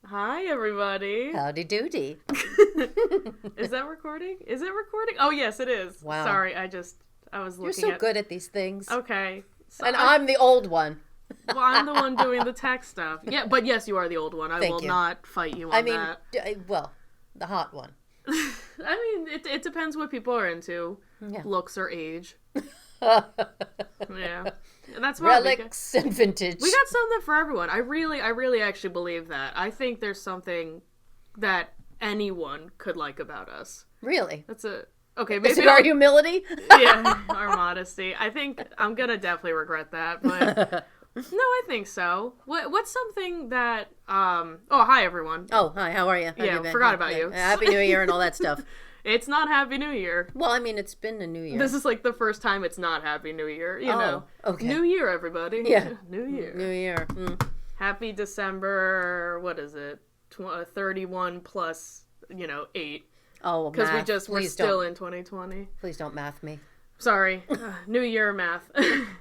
Hi, everybody. Howdy doody. Is that recording? Is it recording? Oh, yes, it is. Wow. Sorry, I was looking You're so good at these things. Okay. So And I'm the old one. Well, I'm the one doing the tech stuff. Yeah, but yes, you are the old one. I Thank will you. not fight you on that. Well, the hot one. I mean, it depends what people are into. Yeah. Looks or age. Yeah. And that's why Relics and vintage. we got something for everyone. I really actually believe that. I think there's something that anyone could like about us. Really? That's okay, Is maybe it our humility? yeah, our modesty. I think I'm gonna definitely regret that, but no, I think so. What's something that oh, hi everyone. Oh, hi, how are you? How Yeah, you been? forgot about you. Happy New Year and all that stuff. It's not Happy New Year. Well, I mean, it's been a New Year. This is like the first time it's not Happy New Year, you know. Okay. New Year, everybody. Yeah. New Year. New Year. Happy December, what is it? 31 plus, 8. Oh, Because we math. just were Please still don't. in 2020. Please don't math me. Sorry. New Year math.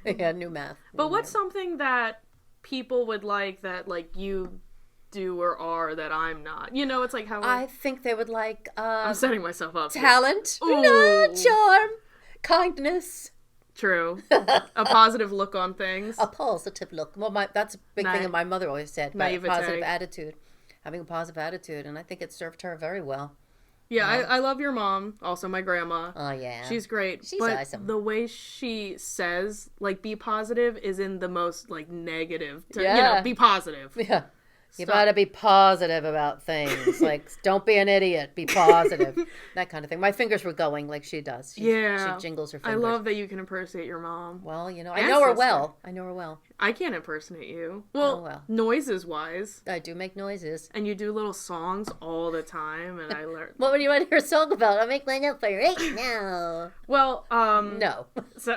Yeah, new math. But what's something that people would like that, like, you do or are that I'm not? You know, it's like how I think they would like I'm setting myself up. talent, Ooh. charm, kindness. True. A positive look on things. A positive look. Well, that's a big thing that my mother always said. About Naivete. positive attitude. Having a positive attitude. And I think it served her very well. Yeah, I love your mom. Also, my grandma. Oh, yeah. She's great. She's but awesome. the way she says, like, be positive is in the most, like, negative. Yeah. Be positive. Yeah. You Stop. gotta be positive about things. Like, don't be an idiot. Be positive. That kind of thing. My fingers were going like she does. She jingles her I fingers. love that you can impersonate your mom. Well, I And know her sister. well. I know her well. I can't impersonate you. Well, well. noises-wise. I do make noises. And you do little songs all the time, and I learned. What would you want to hear a song about? I'll make mine up for you right now. Well, No. So,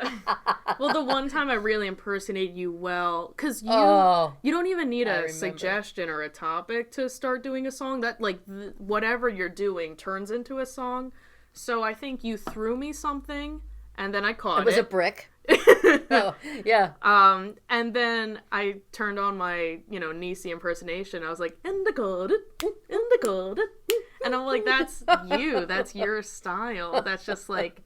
well, the one time I really impersonated you well, because Oh, you don't even need I a remember. suggestion or a topic to start doing a song. That, like, whatever you're doing turns into a song. So I think you threw me something, and then I caught it was a brick. Oh, yeah. And then I turned on my, Niecey impersonation. I was like, and the god, and I'm like, that's you. That's your style. That's just like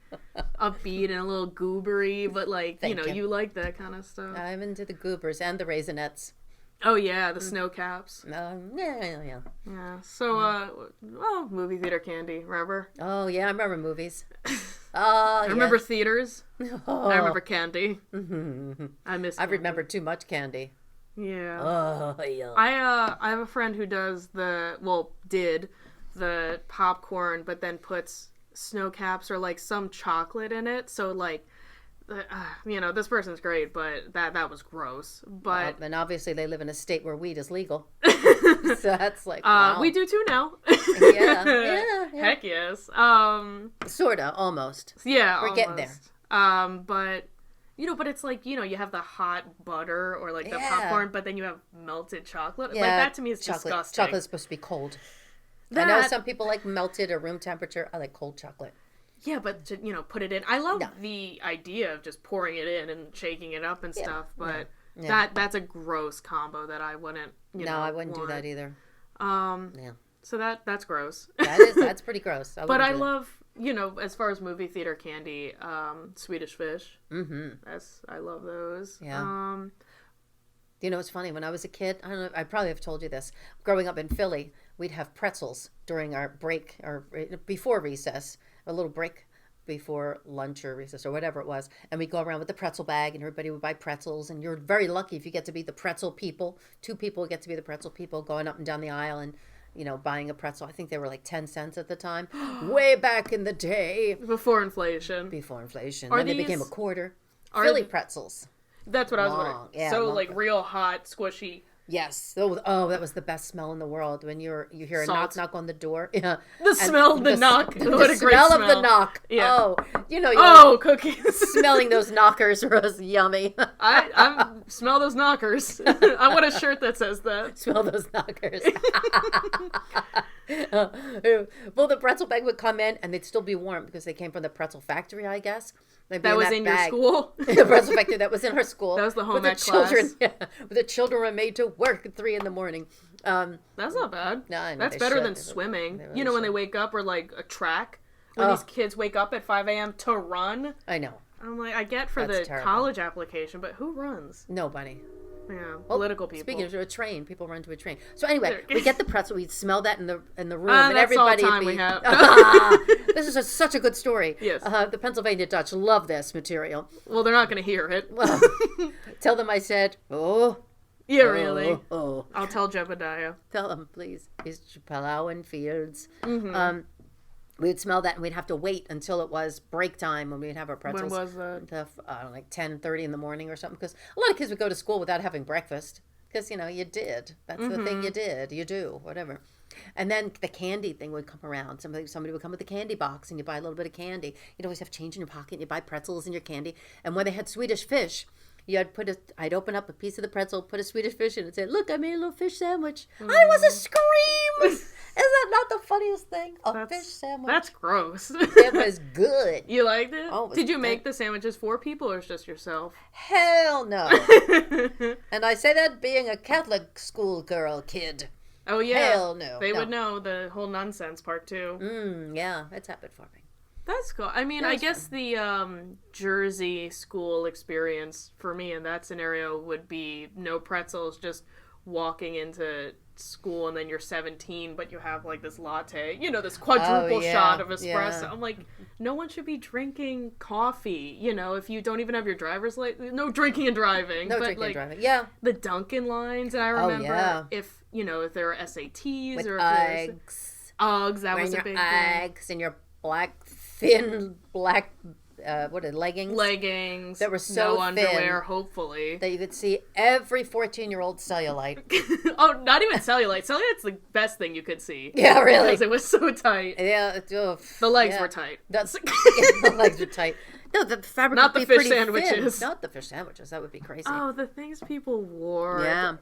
upbeat and a little goobery, but like, Thank you. you like that kind of stuff. I'm into the goobers and the raisinets. Oh yeah, the snow caps. Yeah. Yeah. So, movie theater candy. Remember? Oh, yeah, I remember movies. Oh, I remember theaters. Oh. I remember candy. Mm-hmm. I miss. I candy. remember too much candy. Yeah. Oh, yeah. I have a friend who did the popcorn, but then puts snow caps or like some chocolate in it. So like, this person's great, but that was gross. But And obviously they live in a state where weed is legal. So that's like, wow. we do too now. Yeah. Heck yes. Sorta, almost. Yeah, We're getting there. But but it's like, you have the hot butter or like the Yeah. popcorn, but then you have melted chocolate. Yeah, Like that to me is chocolate. disgusting. Chocolate's supposed to be cold. I know some people like melted or room temperature. I like cold chocolate. Yeah, but to, put it in. I love No. the idea of just pouring it in and shaking it up and stuff, but Yeah. that's a gross combo that I wouldn't, No, I wouldn't want. do that either. Yeah. Yeah. So that's gross. That's pretty gross. But I love. love, as far as movie theater candy, Swedish Fish. Mm-hmm. I love those. Yeah. It's funny. When I was a kid, I don't know, I probably have told you this. Growing up in Philly, we'd have pretzels during our break or before recess, a little break before lunch or recess or whatever it was. And we'd go around with the pretzel bag and everybody would buy pretzels. And you're very lucky if you get to be the pretzel people. 2 people get to be the pretzel people going up and down the aisle and, buying a pretzel. I think they were like 10 cents at the time. Way back in the day. Before inflation. Before inflation. Are Then they these- became a quarter. are Philly th- pretzels. That's what I was Long, wondering. yeah, So long like pre- real hot, squishy. Yes. Oh, that was the best smell in the world when you hear a Salt. knock on the door. Yeah. The smell of the knock. The What a great smell of the smell. knock. Yeah. Oh, Oh, cookies. smelling those knockers was yummy. I smell those knockers. I want a shirt that says that. Smell those knockers. Well, the pretzel bag would come in and they'd still be warm because they came from the pretzel factory, I guess. They'd be That was in your bag. school? The pretzel factory that was in her school. That was the home Where ec class. the children were made to work at 3 a.m. That's not bad. No, I know That's they better should. than They swimming. really You know, when should. they wake up, or like a track. When these kids wake up at 5 a.m. to run. I know. I'm like, I get for That's the terrible. college application, but who runs? Nobody. Yeah, Well, political people. Speaking of a train, people run to a train. So anyway, There- we get the pretzel. We smell that in the room, and that's all everybody. time we have. This is such a good story. Yes. The Pennsylvania Dutch love this material. Well, they're not going to hear it. Well, tell them I said, oh. Yeah, really. Oh. I'll tell Jebediah. Tell them, please. It's plowing fields. Mm-hmm. We would smell that, and we'd have to wait until it was break time when we'd have our When pretzels. was that? Like 10:30 in the morning or something. Because a lot of kids would go to school without having breakfast. Because, you did. That's the thing you did. You do, whatever. And then the candy thing would come around. Somebody would come with a candy box, and you buy a little bit of candy. You'd always have change in your pocket, and you buy pretzels and your candy. And when they had Swedish fish, I'd open up a piece of the pretzel, put a Swedish fish in, and say, "Look, I made a little fish sandwich." I was a scream. Is that not the funniest thing? Fish sandwich. That's gross. It was good. You liked it? Oh, it was Did you good. make the sandwiches for people, or just yourself? Hell no. And I say that being a Catholic schoolgirl kid. Oh yeah. Hell no. They No. would know the whole nonsense part too. Yeah, it's happened for me. That's cool. I mean, I guess the Jersey school experience for me in that scenario would be no pretzels, just walking into school, and then you're 17, but you have like this latte, this quadruple shot of espresso. yeah. I'm like, no one should be drinking coffee, if you don't even have your driver's license. No drinking and driving. No but drinking like, and driving. Yeah. the Dunkin' lines, and I remember yeah. if there were SATs With or if eggs. Uggs, that Wearing was a your big eggs and your thin black, leggings? leggings that were so no underwear, thin. hopefully. That you could see every 14-year-old cellulite. Oh, not even cellulite. Cellulite's the best thing you could see. Yeah, really. Because it was so tight. Yeah. The legs were tight. That's the legs are tight. No, the fabric Not would the be fish pretty sandwiches. Thin. Not the fish sandwiches. That would be crazy. Oh, the things people wore. Yeah.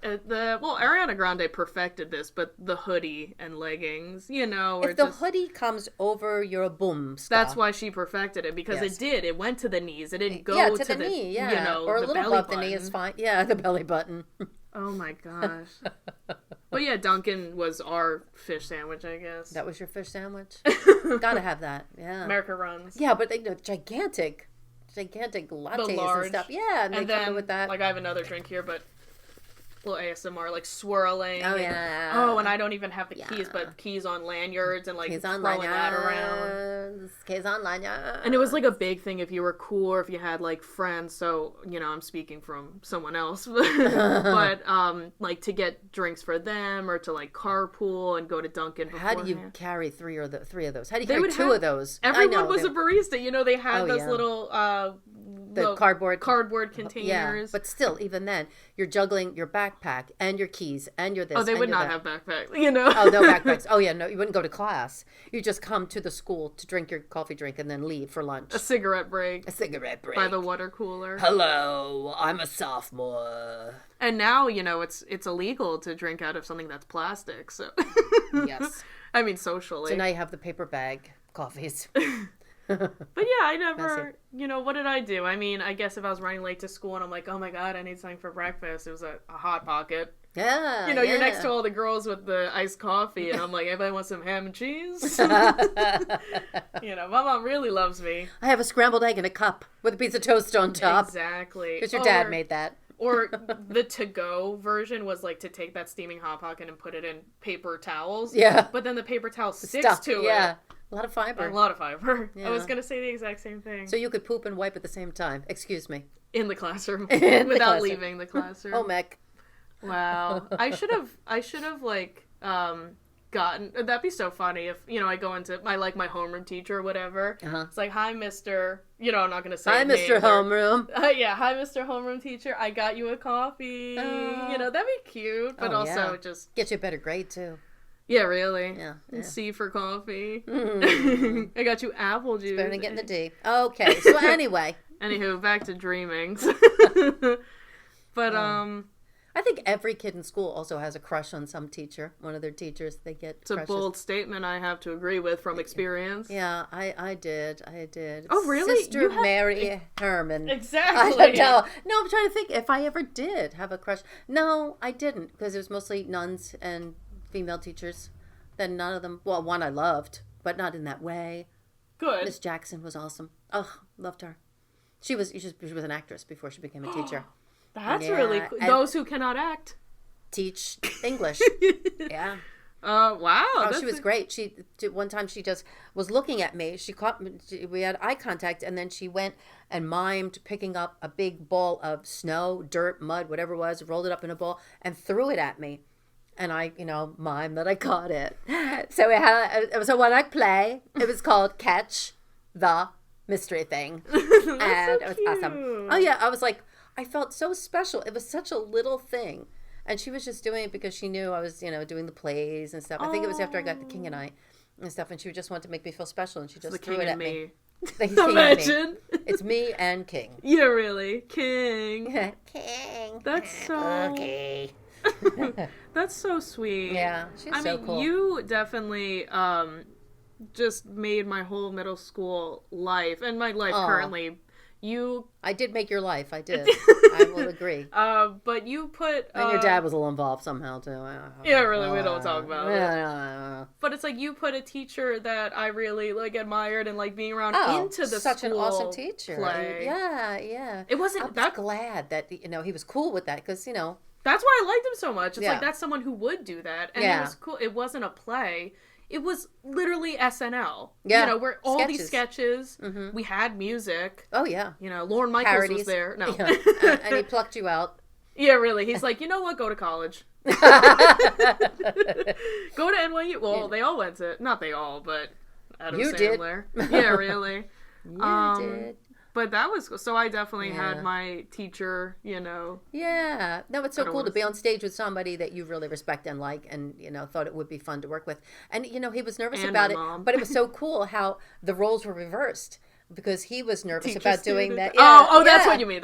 Well, Ariana Grande perfected this, but the hoodie and leggings, were If the just... hoodie comes over your boom, That's why she perfected it, because Yes. it did. It went to the knees. It didn't go to the knee, or a the little belly above the knee is button. fine. Yeah, the belly button. Oh my gosh. But yeah, Dunkin' was our fish sandwich, I guess. That was your fish sandwich. Gotta have that. Yeah. America runs. Yeah, but they gigantic lattes large. and stuff. Yeah, and they then, come with that. like, I have another drink here, but little ASMR, like swirling. Oh, yeah. Oh, and I don't even have the keys, but keys on lanyards and like Keys throwing on that around. lanyards. Keys on lanyards. And it was like a big thing if you were cool or if you had like friends. So, I'm speaking from someone else, but like to get drinks for them or to like carpool and go to Dunkin' How do you beforehand. carry three of those? How do you They carry would two have- of those? Everyone was a barista. They had Oh, those yeah. little the cardboard containers. Yeah, but still, even then, you're juggling your backpack and your keys and your this. Oh, they and would your not that. have backpacks, Oh, no backpacks. Oh, yeah, no, you wouldn't go to class. You just come to the school to drink your coffee drink and then leave for lunch. A cigarette break A cigarette break. by the water cooler. Hello, I'm a sophomore. And now, it's illegal to drink out of something that's plastic. So Yes. I mean, socially. So now you have the paper bag coffees. But yeah, I never, what did I do? I mean, I guess if I was running late to school and I'm like, oh my God, I need something for breakfast, it was a Hot Pocket. Yeah. You're next to all the girls with the iced coffee, and I'm like, anybody want some ham and cheese? My mom really loves me. I have a scrambled egg in a cup with a piece of toast on top. Exactly. Because your dad made that. Or the to-go version was like to take that steaming Hot Pocket and put it in paper towels. Yeah. But then the paper towel sticks Stuck. to Yeah. it. A lot of fiber. A lot of fiber. Yeah. I was going to say the exact same thing. So you could poop and wipe at the same time. Excuse me. In the classroom. In the Without classroom. leaving the classroom. Oh, Mech. Wow. I should have like gotten, that'd be so funny if, I go into my homeroom teacher or whatever. Uh-huh. It's like, hi, Mr. I'm not going to say Hi, his Mr. name, Homeroom. yeah, hi, Mr. Homeroom teacher. I got you a coffee. That'd be cute, but Oh, also yeah. just, Get you a better grade, too. yeah, really. Yeah. C for coffee. Mm. I got you apple juice. Better than getting the D. Okay. So anyway. Anywho, back to dreamings. But, I think every kid in school also has a crush on some teacher. One of their teachers, they get It's a crushes. bold statement I have to agree with from experience. Yeah, I did. Oh, really? Sister Mary Herman. Exactly. I don't know. No, I'm trying to think if I ever did have a crush. No, I didn't, because it was mostly nuns and female teachers. Then none of them. Well, one I loved, but not in that way. Good. Miss Jackson was awesome. Oh, loved her. She was an actress before she became a teacher. That's really cool. Those who cannot act. Teach English. Yeah. Wow. Oh, she was great. One time she just was looking at me. She caught me. We had eye contact, and then she went and mimed picking up a big ball of snow, dirt, mud, whatever it was, rolled it up in a ball, and threw it at me. And I, mimed that I caught it. So so when I play, it was called Catch the Mystery Thing. And it was awesome. Oh yeah, I was like, I felt so special. It was such a little thing. And she was just doing it because she knew I was, doing the plays and stuff. I think it was after I got The King and I and stuff. And she just wanted to make me feel special. And she just threw it at me. The King Imagine. And me. It's me and King. Yeah, really. King. King. That's so... Okay. That's so sweet. Yeah, she's so cool. You definitely just made my whole middle school life, and my life currently... I did make your life. I did. I will agree. But you put... and your dad was a little involved somehow, too. Yeah, really, we don't talk about it. But it's like you put a teacher that I really, admired and, being around into the such school an awesome teacher. play. Yeah. It wasn't... I'm glad that, he was cool with that, because, That's why I liked him so much. It's that's someone who would do that. And it was cool. It wasn't a play. It was literally SNL. Yeah. Where all these sketches, we had music. Oh, yeah. Lorne Michaels Parodies. was there. No. Yeah. And he plucked you out. Yeah, really. He's like, you know what? Go to college. Go to NYU. Well, they all went to... Not they all, but Adam Sandler. Did. Yeah, really. You did. But that was... So I definitely had my teacher, Yeah. No, it's so cool to be on stage with somebody that you really respect and like and, thought it would be fun to work with. And, he was nervous about it. Mom. But it was so cool how the roles were reversed. Because he was nervous about doing that. Yeah, that's what you mean.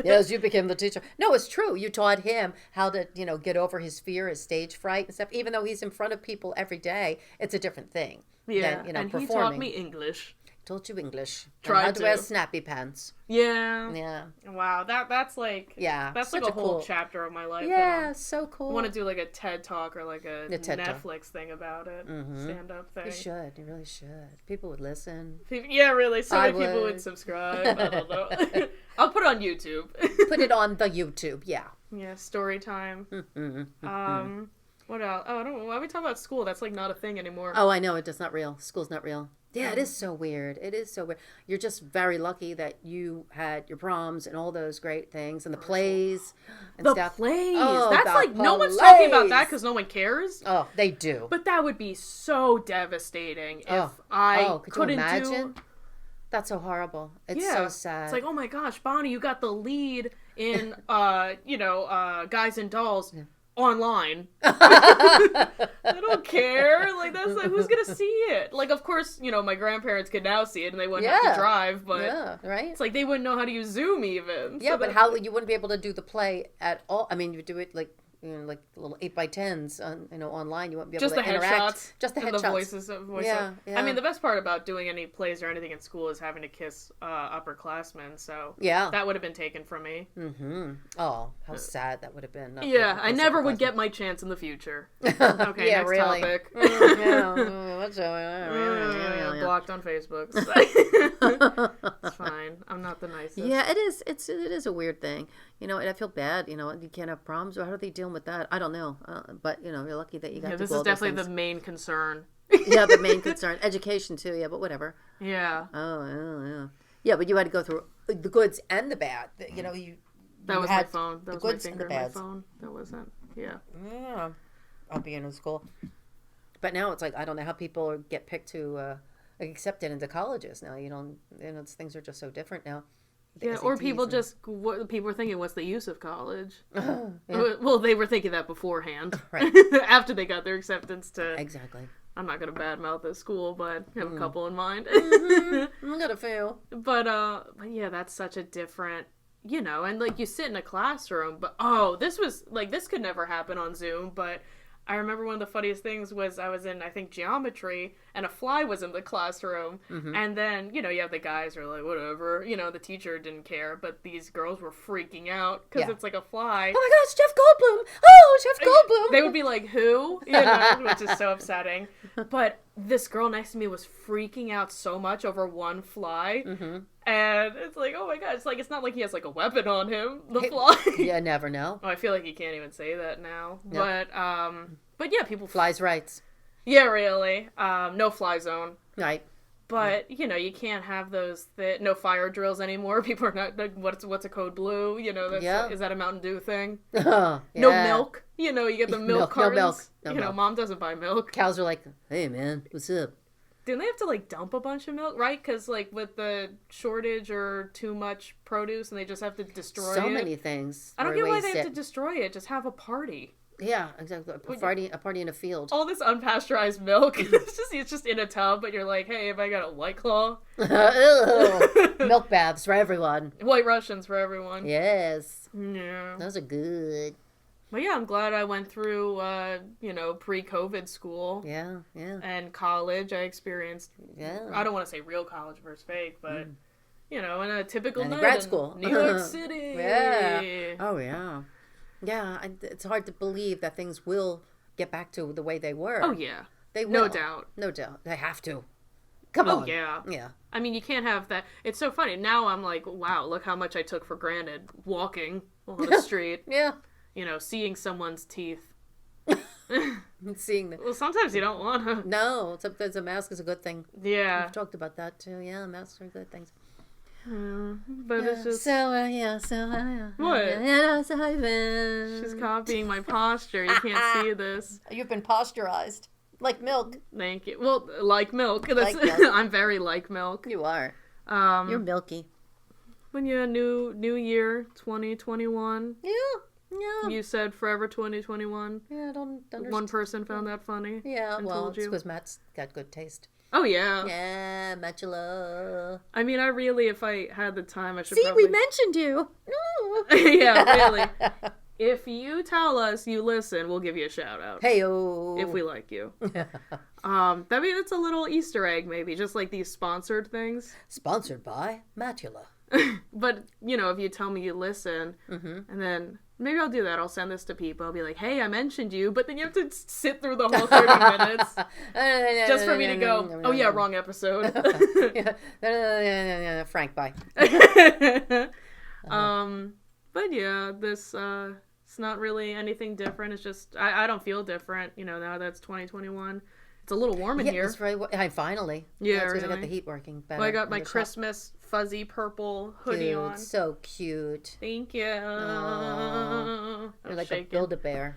Yes, you became the teacher. No, it's true. You taught him how to, get over his fear, his stage fright and stuff. Even though he's in front of people every day, it's a different thing. Yeah, than, and performing. He taught me English. Taught you English. Tried how to wear snappy pants. Yeah. Yeah. Wow, that's that's like a whole cool chapter of my life. Yeah, so cool. I want to do a TED Talk or a Netflix thing about it. Stand up thing. You should. You really should. People would listen. Yeah, really. So many people would subscribe. I don't know. I'll put it on YouTube. Put it on the YouTube. Yeah. Yeah. Story time. What else? Oh, I don't know. Why are we talking about school? That's not a thing anymore. Oh, I know. It's not real. School's not real. Yeah, it is so weird. It is so weird. You're just very lucky that you had your proms and all those great things and the plays and stuff. The plays. Oh, that's no one's talking about that because no one cares. Oh, they do. But that would be so devastating if I couldn't you imagine? That's so horrible. It's so sad. It's like, oh my gosh, Bonnie, you got the lead in, Guys and Dolls. Yeah. Online. I don't care. That's who's gonna see it? Of course, my grandparents could now see it and they wouldn't have to drive, but right? It's they wouldn't know how to use Zoom even. Yeah, but how you wouldn't be able to do the play at all. I mean, you do it little 8x10s on, online. You won't be able to interact. Just the headshots. The voices. Yeah. I mean, the best part about doing any plays or anything in school is having to kiss upperclassmen. So that would have been taken from me. Mm-hmm. Oh, how sad that would have been. I never would get my chance in the future. Okay, next topic. Blocked on Facebook. It's fine. I'm not the nicest. Yeah, it is. It is a weird thing. And I feel bad. You can't have proms. How are they dealing with that? I don't know. But you're lucky that you got to this do all is definitely the main concern. Yeah, the main concern. Education too. Yeah, but whatever. Yeah. Oh, yeah. Yeah, but you had to go through the goods and the bad. That was my phone. That was my finger in my phone. That wasn't. Yeah. Yeah. I'll be in school. But now it's I don't know how people get picked to accepted into colleges now. Things are just so different now. Yeah, or people people were thinking, what's the use of college? Yeah. Well, they were thinking that beforehand. Right. After they got their acceptance to... Exactly. I'm not going to badmouth this school, but I have a couple in mind. I got a few. But yeah, that's such a different you know, and like you sit in a classroom, but this was like, this could never happen on Zoom, but I remember one of the funniest things was I was in, I think, geometry, and a fly was in the classroom, and then, you know, you have the guys who are like, whatever, you know, the teacher didn't care, but these girls were freaking out, because it's like a fly. Oh my gosh, Jeff Goldblum! Oh, Jeff Goldblum! They would be like, who? You know, which is so upsetting. But this girl next to me was freaking out so much over one fly, and it's like, oh my god, it's like, it's not like he has like a weapon on him, the fly. You never know. Oh, I feel like you can't even say that now. Nope. But yeah, people... Flies' rights. Yeah, really. No fly zone. Right. But, you know, you can't have those... no fire drills anymore. People are not... Like, what's a code blue? You know, is that a Mountain Dew thing? No milk. You know, you get the milk cartons. No milk. No milk. Mom doesn't buy milk. Cows are like, hey, man, what's up? Didn't they have to, like, dump a bunch of milk, right? Because, like, with the shortage or too much produce, and they just have to destroy it. So many things. I don't get why they have to destroy it. Just have a party. Yeah, exactly. A party in a field. All this unpasteurized milk. It's just in a tub, but you're like, hey, have I got a White Claw? Milk baths for everyone. White Russians for everyone. Yes. Yeah. Those are good. But yeah, I'm glad I went through, you know, pre-COVID school. Yeah. And college. I experienced, I don't want to say real college versus fake, but, you know, in a typical night grad school. New York City. Yeah. Oh, yeah. Yeah, it's hard to believe that things will get back to the way they were. Oh, yeah. They will. No doubt. No doubt. They have to. Come on. Yeah. Yeah. I mean, you can't have that. It's so funny. Now I'm like, wow, look how much I took for granted walking on the street. Yeah. You know, seeing someone's teeth. Seeing them. Well, sometimes you don't want to. No, sometimes a mask is a good thing. Yeah. We've talked about that too. Yeah, masks are good things. But it's just... What? She's copying my posture. You can't see this. You've been posturized. Like milk. Thank you. Well, like milk. That's, like milk. I'm very like milk. You are. You're milky. When you had new year, 2021. Yeah. You said forever 2021. Yeah, I don't understand. One person found that funny. Yeah, well, it's because Matt's got good taste. Oh, yeah. Yeah, Matula. I mean, I really, if I had the time, I should we mentioned you. No. Yeah, really. If you tell us you listen, we'll give you a shout out. Hey-o. If we like you. That's a little Easter egg, maybe. Just like these sponsored things. Sponsored by Matula. But, you know, if you tell me you listen, and then... Maybe I'll do that. I'll send this to people. I'll be like, hey, I mentioned you, but then you have to sit through the whole 30 minutes just for me to go, oh, yeah, wrong episode. Frank, bye. But yeah, this, it's not really anything different. It's just, I don't feel different, you know, now that's 2021. It's a little warm in here. It's very, finally. Yeah, because really. I got the heat working better. Well, I got my Christmas fuzzy purple hoodie on. So cute. Thank you. You're like a Build-A-Bear.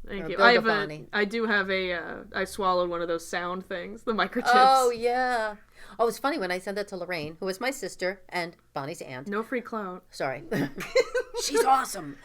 Thank you. I do have I swallowed one of those sound things, the microchips. Oh, yeah. Oh, it's funny when I said that to Lorraine, who is my sister and Bonnie's aunt. No free clout. Sorry. She's awesome.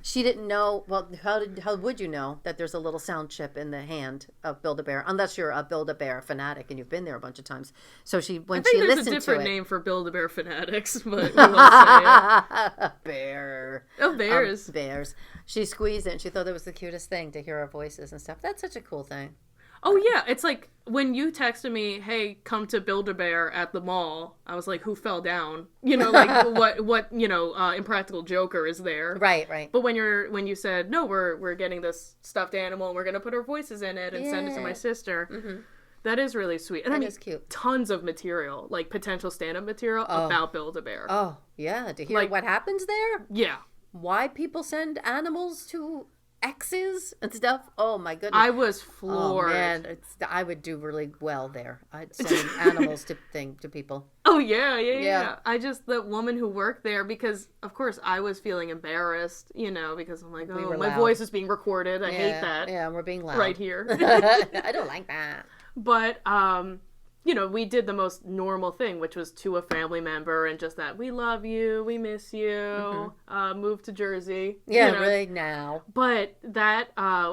She didn't know. Well, how would you know that there's a little sound chip in the hand of Build-A-Bear? Unless you're a Build-A-Bear fanatic and you've been there a bunch of times. So when she listened to it, there's a different name for Build-A-Bear fanatics, but we won't say it. Bear. Oh, bears. Bears. She squeezed it and she thought it was the cutest thing to hear our voices and stuff. That's such a cool thing. Oh, yeah. It's like when you texted me, hey, come to Build-A-Bear at the mall, I was like, who fell down? You know, like what you know, Impractical Joker is there. Right. But when you said, no, we're getting this stuffed animal and we're going to put our voices in it and send it to my sister. That is really sweet. And that is cute. Tons of material, like potential stand-up material about Build-A-Bear. Oh, yeah. To hear what happens there? Yeah. Why people send animals to exes and stuff. Oh my goodness. I was floored. Oh man, I would do really well there. I'd send animals to people. Oh yeah. The woman who worked there, because of course I was feeling embarrassed, you know, because I'm like, my voice is being recorded. I hate that. Yeah, we're being loud right here. I don't like that. But we did the most normal thing, which was to a family member and just that, we love you, we miss you, move to Jersey. Yeah, really now. But that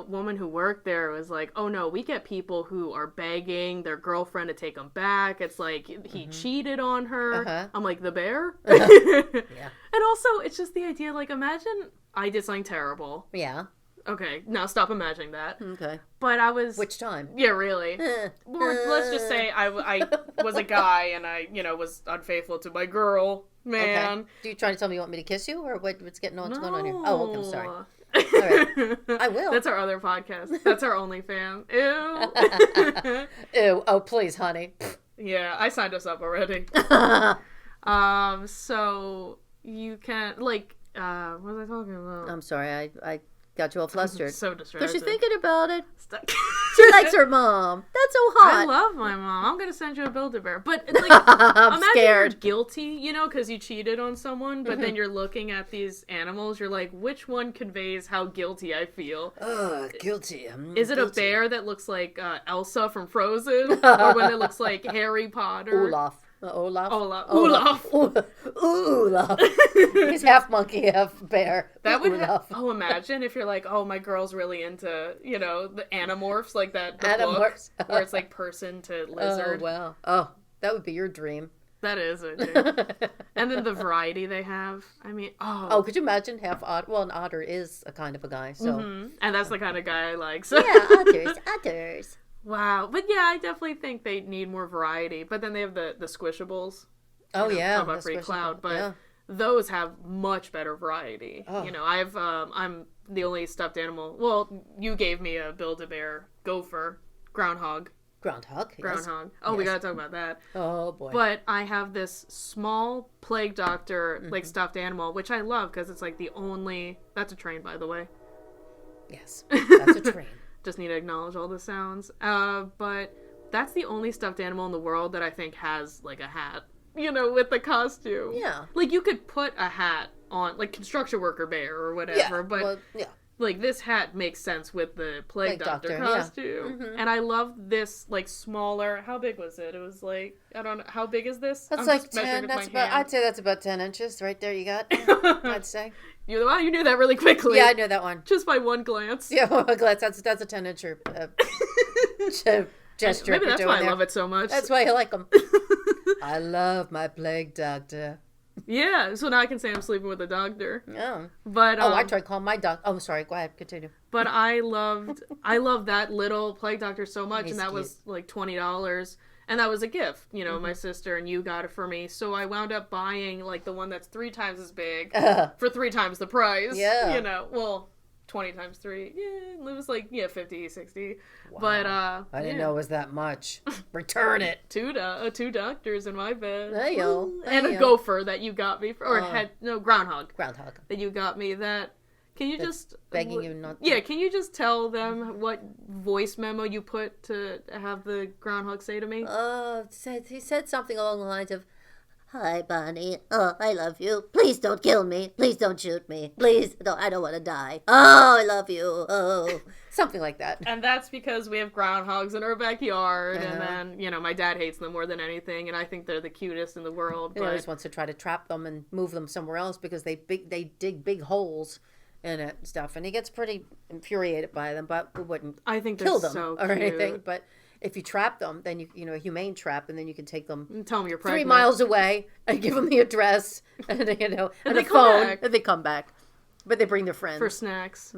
woman who worked there was like, oh no, we get people who are begging their girlfriend to take them back. It's like, he cheated on her. I'm like, the bear? Yeah. And also, it's just the idea, like, imagine I did something terrible. Yeah. Okay, now stop imagining that. Okay. But I was... Which time? Yeah, really. Or let's just say I was a guy and I, was unfaithful to my girl, man. Okay. Do you try to tell me you want me to kiss you, or what's going on here? No. Oh, okay, I'm sorry. All right. I will. That's our other podcast. That's our OnlyFans. Ew. Ew. Oh, please, honey. Yeah, I signed us up already. So you can, like, what was I talking about? I'm sorry, I got you all flustered. So distracted. Because she's thinking about it. She likes her mom. That's so hot. I love my mom. I'm going to send you a Build-A-Bear. But, like, I'm imagine scared. you're guilty, because you cheated on someone, but then you're looking at these animals, you're like, which one conveys how guilty I feel? Guilty. Is it a bear that looks like Elsa from Frozen? Or one that looks like Harry Potter? Olaf. Olaf. Olaf. He's half monkey, half bear. That would Olaf. Imagine if you're like, oh, my girl's really into, the Animorphs, like that the Animorphs. book, where it's like person to lizard. Oh, wow. Oh, that would be your dream. That is a dream. And then the variety they have. I mean, Oh, could you imagine half otter? Well, an otter is a kind of a guy, so. And that's the kind of guy I like. So. Yeah, otters. Wow. But yeah, I definitely think they need more variety. But then they have the squishables. Oh, yeah. Talk about Free Cloud. But those have much better variety. Oh. I'm the only stuffed animal. Well, you gave me a Build-A-Bear gopher, groundhog. Groundhog. Groundhog. Oh, we gotta talk about that. Oh, boy. But I have this small plague doctor, like, stuffed animal, which I love because it's like the only... That's a train, by the way. Yes, that's a train. Just need to acknowledge all the sounds. But that's the only stuffed animal in the world that I think has, like, a hat, with the costume. Yeah. Like, you could put a hat on, like, construction worker bear or whatever, but, like, this hat makes sense with the plague doctor costume. Yeah. And I love this, like, smaller, how big was it? It was, like, I don't know, how big is this? That's like 10, I'd say that's about 10 inches right there you got, I'd say. You knew that really quickly. Yeah, I know that one. Just by one glance. Yeah, one glance. That's a 10-incher gesture. Maybe that's why I there. love it so much. That's why I like them. I love my plague doctor. Yeah, so now I can say I'm sleeping with a doctor. Yeah. But I tried calling my doctor. Oh, sorry. Go ahead. Continue. But I loved that little plague doctor so much, and that was like $20. And that was a gift, my sister and you got it for me. So I wound up buying, like, the one that's 3 times as big for 3 times the price. Yeah. Well, 20 times 3. Yeah, it was like, 50, 60. Wow. But, I didn't know it was that much. Return it. 2 doctors in my bed. There you go. And a gopher that you got me for, groundhog. Groundhog. That you got me that... Can you just... Begging you not to... Yeah, can you just tell them what voice memo you put to have the groundhog say to me? He said something along the lines of, "Hi, Bonnie. Oh, I love you. Please don't kill me. Please don't shoot me. Please, no, I don't want to die. Oh, I love you. Oh." Something like that. And that's because we have groundhogs in our backyard, and then, my dad hates them more than anything, and I think they're the cutest in the world. He always wants to try to trap them and move them somewhere else because they dig big holes in it and stuff, and he gets pretty infuriated by them, but we wouldn't kill them or anything. But if you trap them, then a humane trap, and then you can take them and tell them you're 3 pregnant. miles away and give them the address and a they phone, and they come back. But they bring their friends for snacks.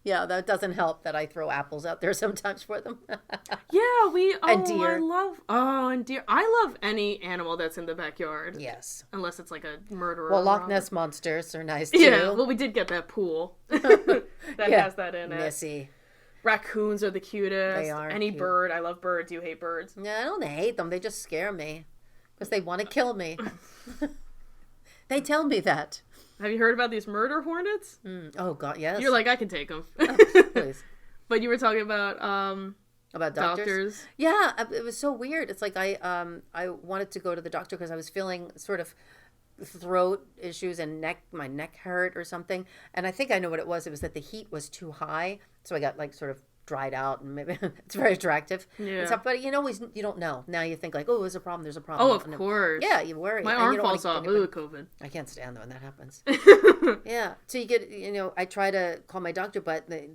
Yeah, that doesn't help that I throw apples out there sometimes for them. And deer. And deer. I love any animal that's in the backyard. Yes. Unless it's like a murderer. Well, Loch Ness monsters are nice too. Yeah, well, we did get that pool that has that in it. Niecey. Raccoons are the cutest. They are Any cute. bird. I love birds. You hate birds. No, I don't hate them. They just scare me because they want to kill me. They tell me that. Have you heard about these murder hornets? Oh, God, yes. You're like, I can take them. Oh, please. But you were talking about doctors? Yeah, it was so weird. It's like I wanted to go to the doctor because I was feeling sort of throat issues and my neck hurt or something. And I think I know what it was. It was that the heat was too high. So I got like sort of dried out, and maybe it's very attractive. Yeah. And stuff, but you don't know. Now you think like, oh, there's a problem. There's a problem. Oh, of course. Yeah, you worry. My and arm you don't falls wanna off. give anybody- Ooh, COVID. I can't stand when that happens. Yeah. So you get, I try to call my doctor, but the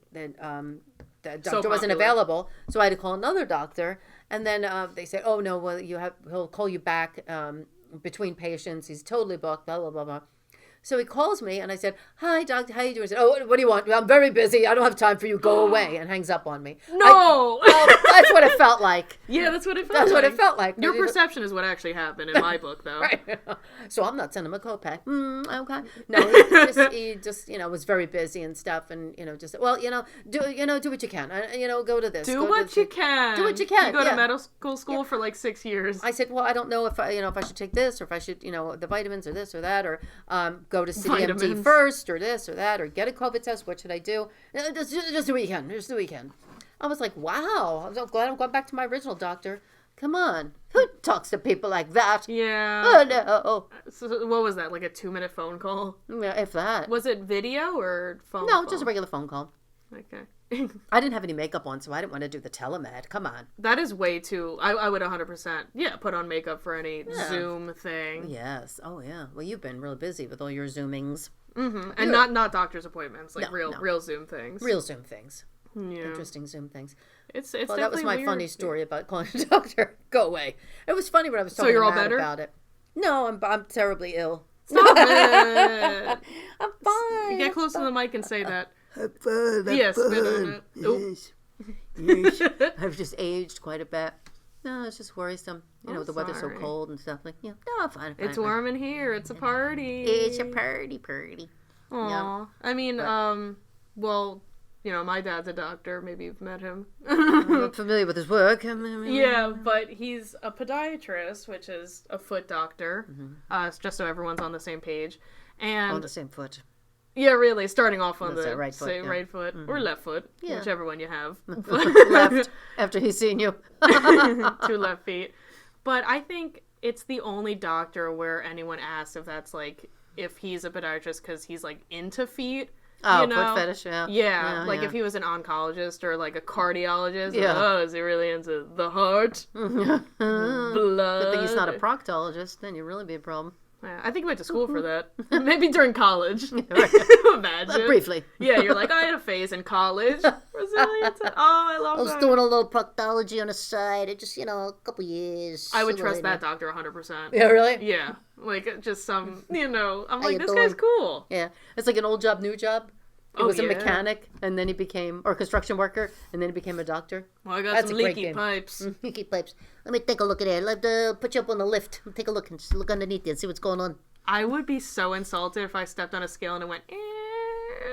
doctor wasn't popular. available, so I had to call another doctor, and then they said, oh no, well he'll call you back between patients. He's totally booked. Blah blah blah blah. So he calls me, and I said, "Hi, doctor, how you doing?" He said, "Oh, what do you want? I'm very busy. I don't have time for you. Go away," and hangs up on me. No! That's what it felt like. Yeah, that's what it felt That's like. what it felt like. Your perception is what actually happened in my book, though. Right. So I'm not sending him a copay. Okay. No, he just was very busy and stuff, and just do what you can. Go to this. Do what you can. Do what you can. You go yeah. to medical school for like 6 years. I said, well, I don't know if I should take this, or if I should the vitamins or this or that, or go to CDMT Vitamins. first, or this or that, or get a COVID test. What should I do? Just do what you can. Just do what you can. I was like, wow. I'm so glad I'm going back to my original doctor. Come on. Who talks to people like that? Yeah. Oh, no. So what was that? Like a 2-minute phone call? Yeah, if that. Was it video or phone No, call? just a regular phone call. Okay. I didn't have any makeup on, so I didn't want to do the telemed. Come on. That is way too... I would 100%, put on makeup for any Zoom thing. Yes. Oh, yeah. Well, you've been really busy with all your Zoomings. Mm-hmm. And not doctor's appointments, like No. real Zoom things. Real Zoom things. Yeah. Interesting Zoom things. It's Well, definitely that was my weird. funny story about calling a doctor. Go away. It was funny when I was So talking you're to all Matt better? about it. No, I'm terribly ill. Stop it! I'm fine. Get close to the mic and say that. I'm fine. Yes, spit on it. Oop. Yes. I've just aged quite a bit. No, it's just worrisome. I'm The weather's so sorry. cold and stuff. Like, no, I'm fine. It's warm in here. It's a party. It's a party. Aw. I mean, well, my dad's a doctor. Maybe you've met him. I'm familiar with his work. Yeah, but he's a podiatrist, which is a foot doctor. Just so everyone's on the same page. And On the same foot. yeah, really, starting off on That's the our right foot, same yeah. right foot or left foot, Yeah. whichever one you have. Left after he's seen you. 2 left feet. But I think it's the only doctor where anyone asks if he's a podiatrist because he's like into feet. Oh, foot fetish, yeah. Yeah, Yeah. if he was an oncologist or like a cardiologist. Yeah. Oh, is he really into the heart? Blood. Good thing he's not a proctologist. Then you'd really be a problem. Yeah, I think he went to school for that. Maybe during college. Imagine. Briefly. Yeah, you're like, I had a phase in college. Brazilian. I love I was that. doing a little proctology on the side. It just, a couple years. I would trust that doctor 100%. Yeah, really? Yeah. Like, just some, I'm like, you this doing? guy's cool. Yeah. It's like an old job, new job. He Oh, was a yeah. mechanic, and then he became, or construction worker, and then he became a doctor. Well, I got That's some a great leaky game. pipes. Leaky pipes. Let me take a look at it. Let put you up on the lift. Take a look and just look underneath you and see what's going on. I would be so insulted if I stepped on a scale and it went,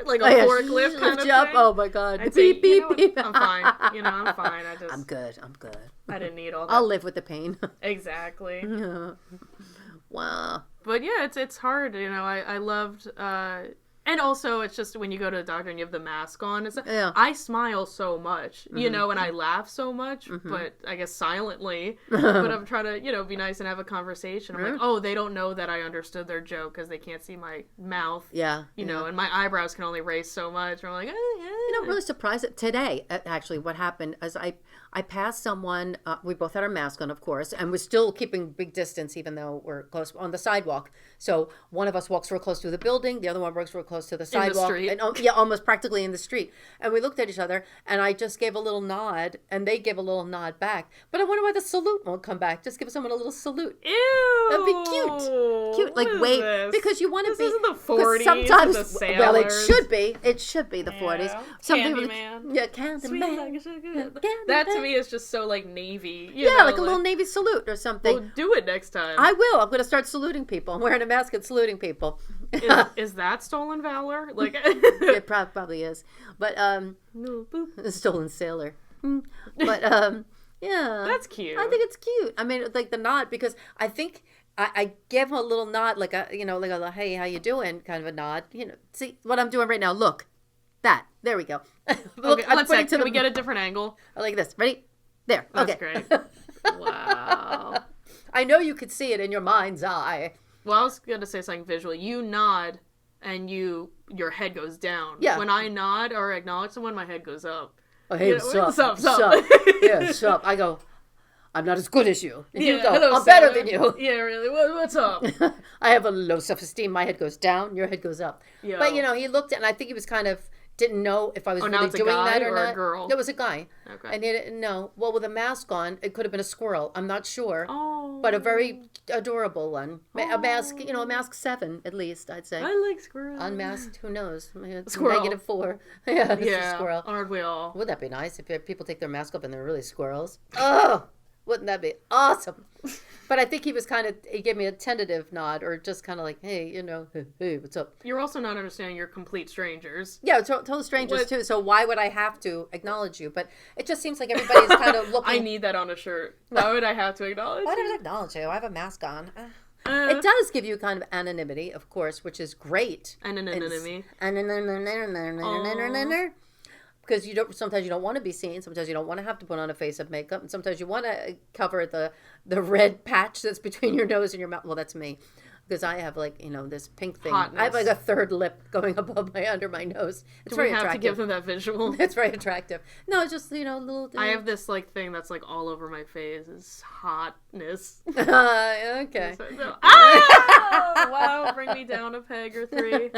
like a Oh, yeah. forklift kind of Lift thing. you up. Oh my god. I'd say, Beep, beep, what? beep. I'm fine. I'm fine. I'm good. I didn't need all that. I'll live with the pain. Exactly. Wow. But yeah, it's hard. I loved, and also it's just when you go to the doctor and you have the mask on. It's Yeah. I smile so much, and I laugh so much, but I guess silently. But I'm trying to, be nice and have a conversation. I'm like, oh, they don't know that I understood their joke because they can't see my mouth. Yeah. And my eyebrows can only raise so much. I'm like, oh yeah. I'm really surprised that today, actually, what happened is I passed someone, we both had our mask on, of course, and we're still keeping big distance even though we're close on the sidewalk. So one of us walks real close to the building, the other one walks real close to the sidewalk. street. And, almost practically in the street. And we looked at each other, and I just gave a little nod, and they gave a little nod back. But I wonder why the salute won't come back. Just give someone a little salute. Ew. That'd be cute. Cute, like What is wave, this? because you want to This be. isn't the 40s because sometimes, with the well, it sailors. should be. It should be the 40s. Yeah. Some people, Candyman. yeah, Sweet Candyman. like a sugar. Candyman. That to me is just so like Navy. Yeah, like a little Navy salute or something. Well, do it next time. I will. I'm going to start saluting people. I'm wearing a mask and saluting people. Is that stolen valor? Like It probably is. But, no, boop. stolen sailor. But, yeah. That's cute. I think it's cute. I mean, like the nod, because I think I gave him a little nod, like a, like a, hey, how you doing? Kind of a nod. See what I'm doing right now. Look. That. There we go. Look, Okay, I'm one putting sec. to Can the, we get a different angle? like this. Ready? There. That's okay. great. Wow. I know you could see it in your mind's eye. Well, I was going to say something visual. You nod and your head goes down. Yeah. When I nod or acknowledge someone, my head goes up. Oh, hey, sup. Sup. Yeah, sup. I go, I'm not as good as you. And you go, hello, I'm better Sarah. than you. Yeah, really. What's up? I have a low self-esteem. My head goes down. Your head goes up. Yo. But, he looked at, and I think he was kind of, didn't know if I was Oh, now really it's a doing guy that or or not. a girl? It was a guy. Okay. And he didn't know. Well, with a mask on, it could have been a squirrel. I'm not sure. Oh. But a very adorable one. A mask, a mask 7, at least, I'd say. I like squirrels. Unmasked, who knows? It's Squirrel. -4. Yeah, it's a Yeah. squirrel. Aren't we all? Would that be nice if people take their mask off and they're really squirrels? Oh, wouldn't that be awesome? But I think he gave me a tentative nod, or just kind of like, hey, hey, what's up? You're also not understanding you're complete strangers. Yeah, total strangers too. So why would I have to acknowledge you? But it just seems like everybody's kind of looking. I need that on a shirt. Why would I have to acknowledge Why you? did I acknowledge you? I have a mask on. It does give you kind of anonymity, of course, which is great. Anonymity. Because sometimes you don't want to be seen. Sometimes you don't want to have to put on a face of makeup, and sometimes you want to cover the red patch that's between your nose and your mouth. Well, that's me, because I have this pink thing. Hotness. I have like a third lip going above under my nose. It's very have attractive. to give them that visual. It's very attractive. No, it's just little. I have this thing that's all over my face. It's hotness. Okay. Wow, bring me down a peg or 3.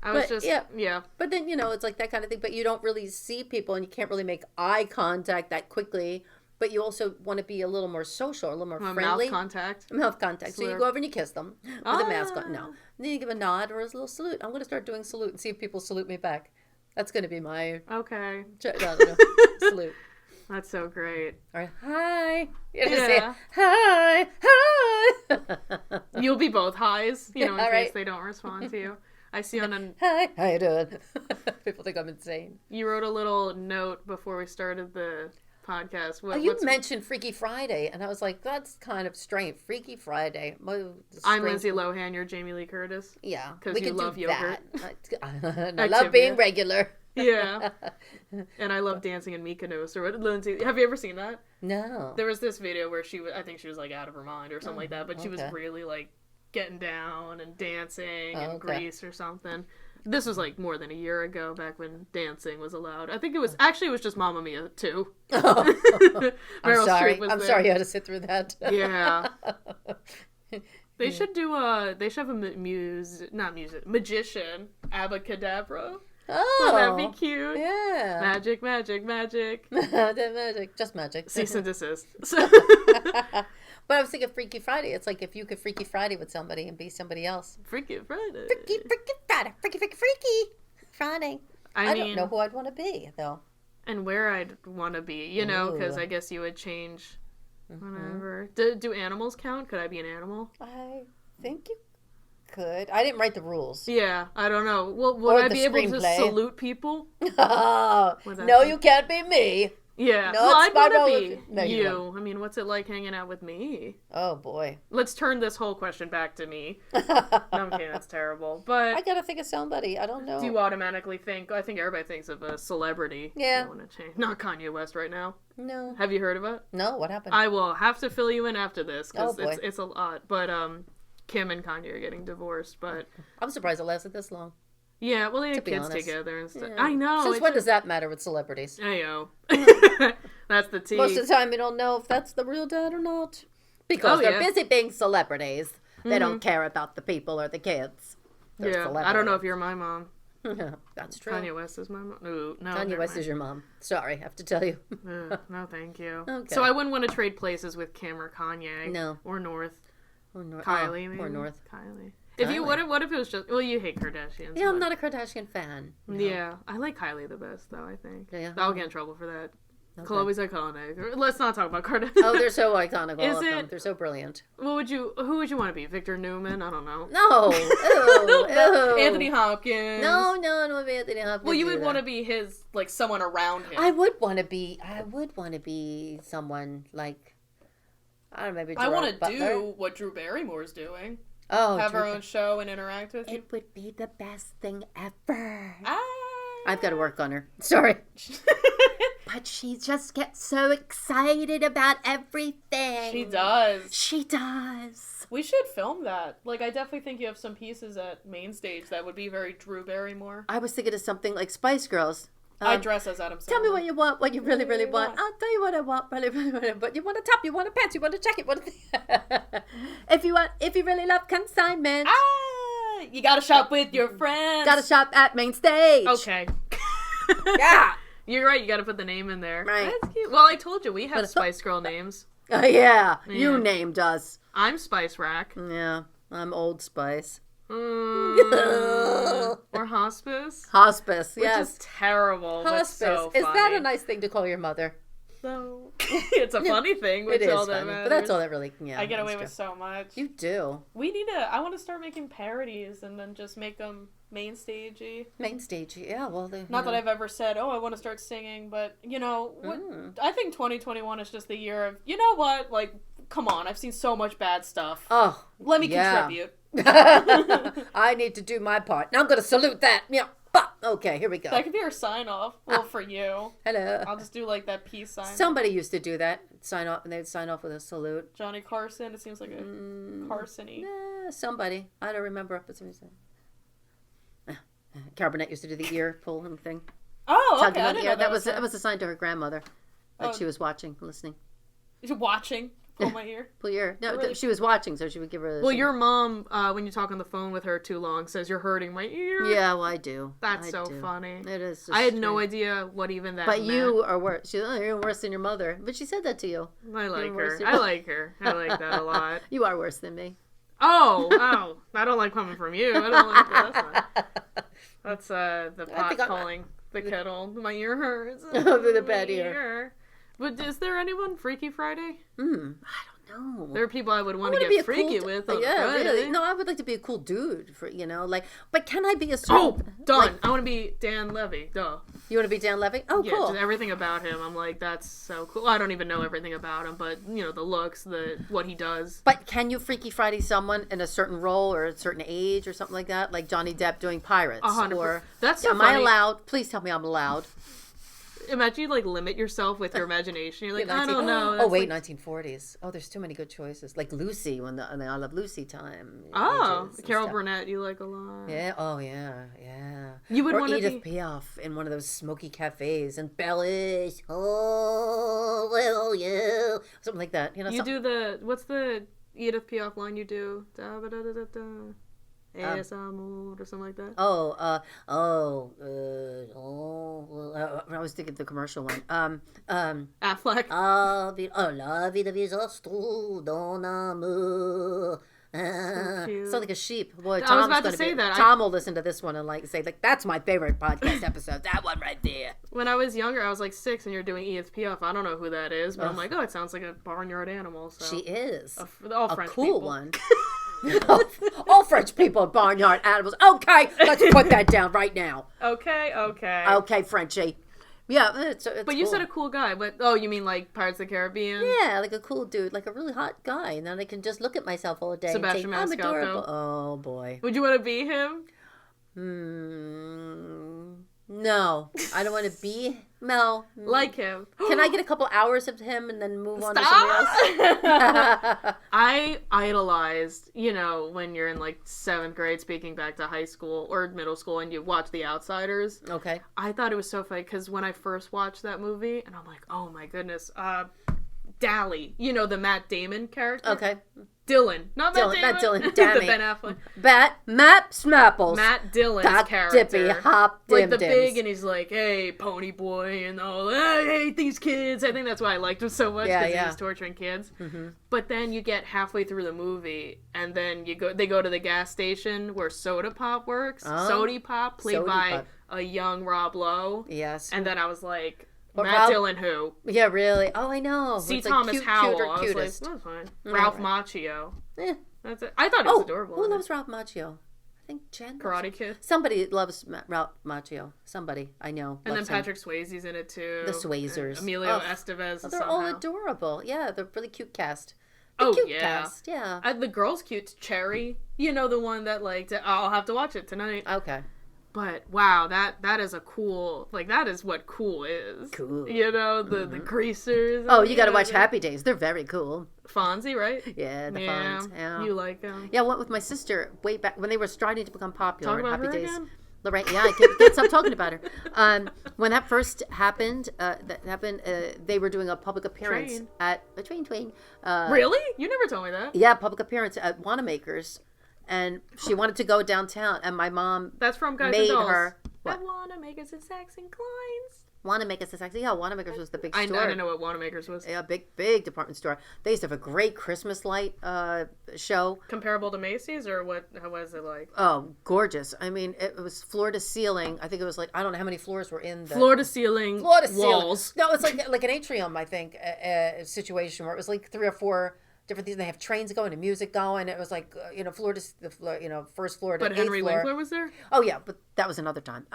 I was yeah. But then it's like that kind of thing. But you don't really see people, and you can't really make eye contact that quickly. But you also want to be a little more social, a little more friendly. Mouth contact. Mouth contact. So you go over and you kiss them with a mask on. No. And then you give a nod or a little salute. I'm going to start doing salute and see if people salute me back. That's going to be my Okay. Salute. That's so great. All right. Hi. You Yeah. say, hi. Hi. You'll be both highs, in All case right. they don't respond to you. I see on Hi. How you doing? People think I'm insane. you wrote a little note before we started the podcast. You mentioned Freaky Friday, and I was like, that's kind of strange. Freaky Friday. I'm Lindsay Lohan, you're Jamie Lee Curtis. Yeah. Because you love yogurt. I love being regular. Yeah. And I love dancing in Mykonos. Or what? Lindsay, have you ever seen that? No. There was this video where I think she was out of her mind or something like that, but she was really getting down and dancing in Greece or something. This was more than a year ago, back when dancing was allowed. I think it was just Mamma Mia too. Oh. I'm sorry. I'm sorry you had to sit through that. Yeah. They should do they should have a magician, Abacadabra. Oh. Wouldn't that be cute? Yeah. Magic. Magic. Just magic. Cease and desist. But I was thinking Freaky Friday. It's like if you could Freaky Friday with somebody and be somebody else. Freaky Friday. Freaky Friday. Freaky Friday. I don't know who I'd want to be, though. And where I'd want to be, because I guess you would change whatever. Do animals count? Could I be an animal? I think you could. I didn't write the rules. Yeah, I don't know. Well, would I be able to salute people? Oh, no, you can't be me. Yeah. No, well, I'd want to be No, you. I mean, what's it like hanging out with me? Oh, boy. Let's turn this whole question back to me. No, I'm kidding. That's terrible. But I gotta think of somebody. I don't know. Do you automatically think? I think everybody thinks of a celebrity. Yeah. I want to change. Not Kanye West right now. No. Have you heard of it? No. What happened? I will have to fill you in after this because boy. it's a lot. But Kim and Kanye are getting divorced. But I'm surprised it lasted this long. yeah, well, they had be kids honest. together and stuff. Yeah. I know. Since when does that matter with celebrities? I know. That's the tea. Most of the time, you don't know if that's the real dad or not. Because they're busy being celebrities. They don't care about the people or the kids. They're I don't know if you're my mom. That's true. Kanye West is my mom. No, Kanye West is your mom. Sorry, I have to tell you. No, thank you. Okay. So I wouldn't want to trade places with Kim or Kanye. No. Or North. Or Kylie, maybe. Or North. Kylie. If you what if it was just you hate Kardashians? Yeah, I'm not a Kardashian fan. No. Yeah, I like Kylie the best though. I think. Yeah. I'll get in trouble for that. Okay. Khloe's iconic. Let's not talk about Kardashians. Oh, they're so iconic. All of them. They're so brilliant. Who would you want to be? Victor Newman? I don't know. No. Ew. Anthony Hopkins. No, Anthony Hopkins. Well, you would want to be his someone around him. I would want to be someone like I don't know, maybe I want to Butler. do what Drew Barrymore's doing. Oh, have her own show and interact with you. It would be the best thing ever. Ah. I've got to work on her. Sorry. But she just gets so excited about everything. She does. She does. We should film that. I definitely think you have some pieces at main stage that would be very Drew Barrymore. I was thinking of something like Spice Girls. I dress as Adam Sandler. Tell me what you want, what you really, really want. I'll tell you what I want, really, really, really. But you want a top, you want a pants, you want a jacket, if you really love consignment. You gotta shop with your friends. Gotta shop at Main Stage. Okay. Yeah. You're right, you gotta put the name in there. Right. That's cute. Well, I told you, we have Spice Girl names. Yeah, you named us. I'm Spice Rack. Yeah, I'm Old Spice. Or Hospice. Hospice, yes. Which is terrible. Hospice. So is that a nice thing to call your mother? No. It's a funny thing. Which it is all funny, that matters. but that's all that really, I get away with so much. You do. I want to start making parodies and then just make them main stagey. Main stage, yeah, well. Not that I've ever said, I want to start singing, but, I think 2021 is just the year of, you know what, like, come on, I've seen so much bad stuff. Oh, let me contribute. I need to do my part. Now I'm going to salute that. Yeah. Okay, here we go. That could be our sign off. Well, for you. Hello. I'll just do like that peace sign. Somebody used to do that. Sign off, and they'd sign off with a salute. Johnny Carson. It seems like a Carson-y. Somebody. I don't remember. But somebody said. Carbonette used to do the ear pulling thing. Oh, okay. I didn't know that was a sign to her grandmother that she was watching, listening. Watching. Pull my ear. Pull your ear. No, really? she was watching, so she would give her. Your mom, when you talk on the phone with her too long, says you're hurting my ear. Yeah, well, I do. That's so funny. It is. So I had no idea what even that. But meant. you are worse. You're worse than your mother. But she said that to you. I like her. I like her. I like that a lot. You are worse than me. Oh! I don't like coming from you. I don't like that. That's the pot calling the kettle. My ear hurts. The bad ear. But is there anyone Freaky Friday? I don't know. There are people I would want to get freaky with on Friday. Really. No, I would like to be a cool dude for but can I be a done. I want to be Dan Levy. Duh. You want to be Dan Levy? Oh, yeah, cool. Just everything about him. I'm like, that's so cool. I don't even know everything about him, but the looks, what he does. But can you Freaky Friday someone in a certain role or a certain age or something like that, like Johnny Depp doing Pirates? 100%. That's so am funny. I allowed? Please tell me I'm allowed. Imagine you limit yourself with your imagination. You're like, I don't know. Oh wait, 1940s. Oh, there's too many good choices. Like Lucy, when the I Love Lucy time. Carol Burnett, you like a lot. Yeah. Oh yeah. You would want to Edith Piaf in one of those smoky cafes and Bellish. Oh, will you? Something like that. You do what's the Edith Piaf line you do? Da da da da da. or something like that. I was thinking the commercial one. Affleck. La vie de visastu don amour. Sounds like a sheep. Boy, I was about to say that. Tom will listen to this one and say that's my favorite podcast episode. That one right there. When I was younger, I was 6, and you're doing Edith Piaf. I don't know who that is, but I'm like, it sounds like a barnyard animal. So. She is all French cool people. One. All French people are barnyard animals. Okay, let's put that down right now. Okay, Frenchie. Yeah, it's but you said a cool guy. But you mean like Pirates of the Caribbean? Yeah, like a cool dude, like a really hot guy, and then I can just look at myself all day Sebastian and say, I'm Maniscalco. adorable. Oh boy. Would you want to be him? No, I don't want to be Mel. Like him. Can I get a couple hours of him and then move on to somebody else? I idolized, when you're in 7th grade, speaking back to high school or middle school, and you watch The Outsiders. Okay. I thought it was so funny because when I first watched that movie, and I'm like, oh my goodness, Dally, the Matt Damon character. Okay. Dylan, not Matt Damon. Not Dylan. Damn the Ben Affleck. Matt Snapples. Matt Dillon's Got character. Dippy, hop, dim, the dims. big, and he's like, hey, pony boy, and I hate these kids. I think that's why I liked him so much, because he was torturing kids. Mm-hmm. But then you get halfway through the movie, and then they go to the gas station where Soda Pop works. Sody Pop, played by a young Rob Lowe. Yes. And then I was like, Matt Dillon who? Yeah, really? Oh, I know. C. Thomas Howell. I was cutest. like, that's fine. Ralph Macchio. That's it. I thought he Oh, was adorable. who loves Ralph Macchio? I think Jen. Karate Kid. Somebody loves Ralph Macchio. Somebody I know. And then Patrick Swayze's in it too. The Swayzers. Emilio Estevez. They're all adorable. Yeah, they're really cute cast. Cast. Yeah. The girl's cute. Cherry. The one that I'll have to watch it tonight. Okay. But wow, that is a cool, that is what cool is. Cool. The greasers. Oh, you got to watch Happy Days. They're very cool. Fonzie, right? Yeah, the Fonz. Yeah. You like them? Yeah, I went with my sister way back when they were starting to become popular. Talk about Happy her Days. Again? Lorraine, yeah, I can't stop talking about her. When that first happened, they were doing a public appearance at a train. Really? You never told me that. Yeah, public appearance at Wanamaker's, and she wanted to go downtown, and my mom That's from Guys made and Dolls. her. What? Wanamaker's and Saks and Kleins. Wanamaker's is actually, yeah, Wanamaker's was the big store. I didn't know what Wanamaker's was. Yeah, big department store. They used to have a great Christmas light show. Comparable to Macy's, or what? How was it like? Oh, gorgeous. I mean, it was floor to ceiling. I think it was like, I don't know how many floors were in the... Floor to ceiling walls. No, it's like an atrium, I think, situation where it was like 3 or 4 different things. They have trains going and music going. It was like, floor to the floor, first floor to But 8th Henry floor. Winkler was there? Oh, yeah, but that was another time.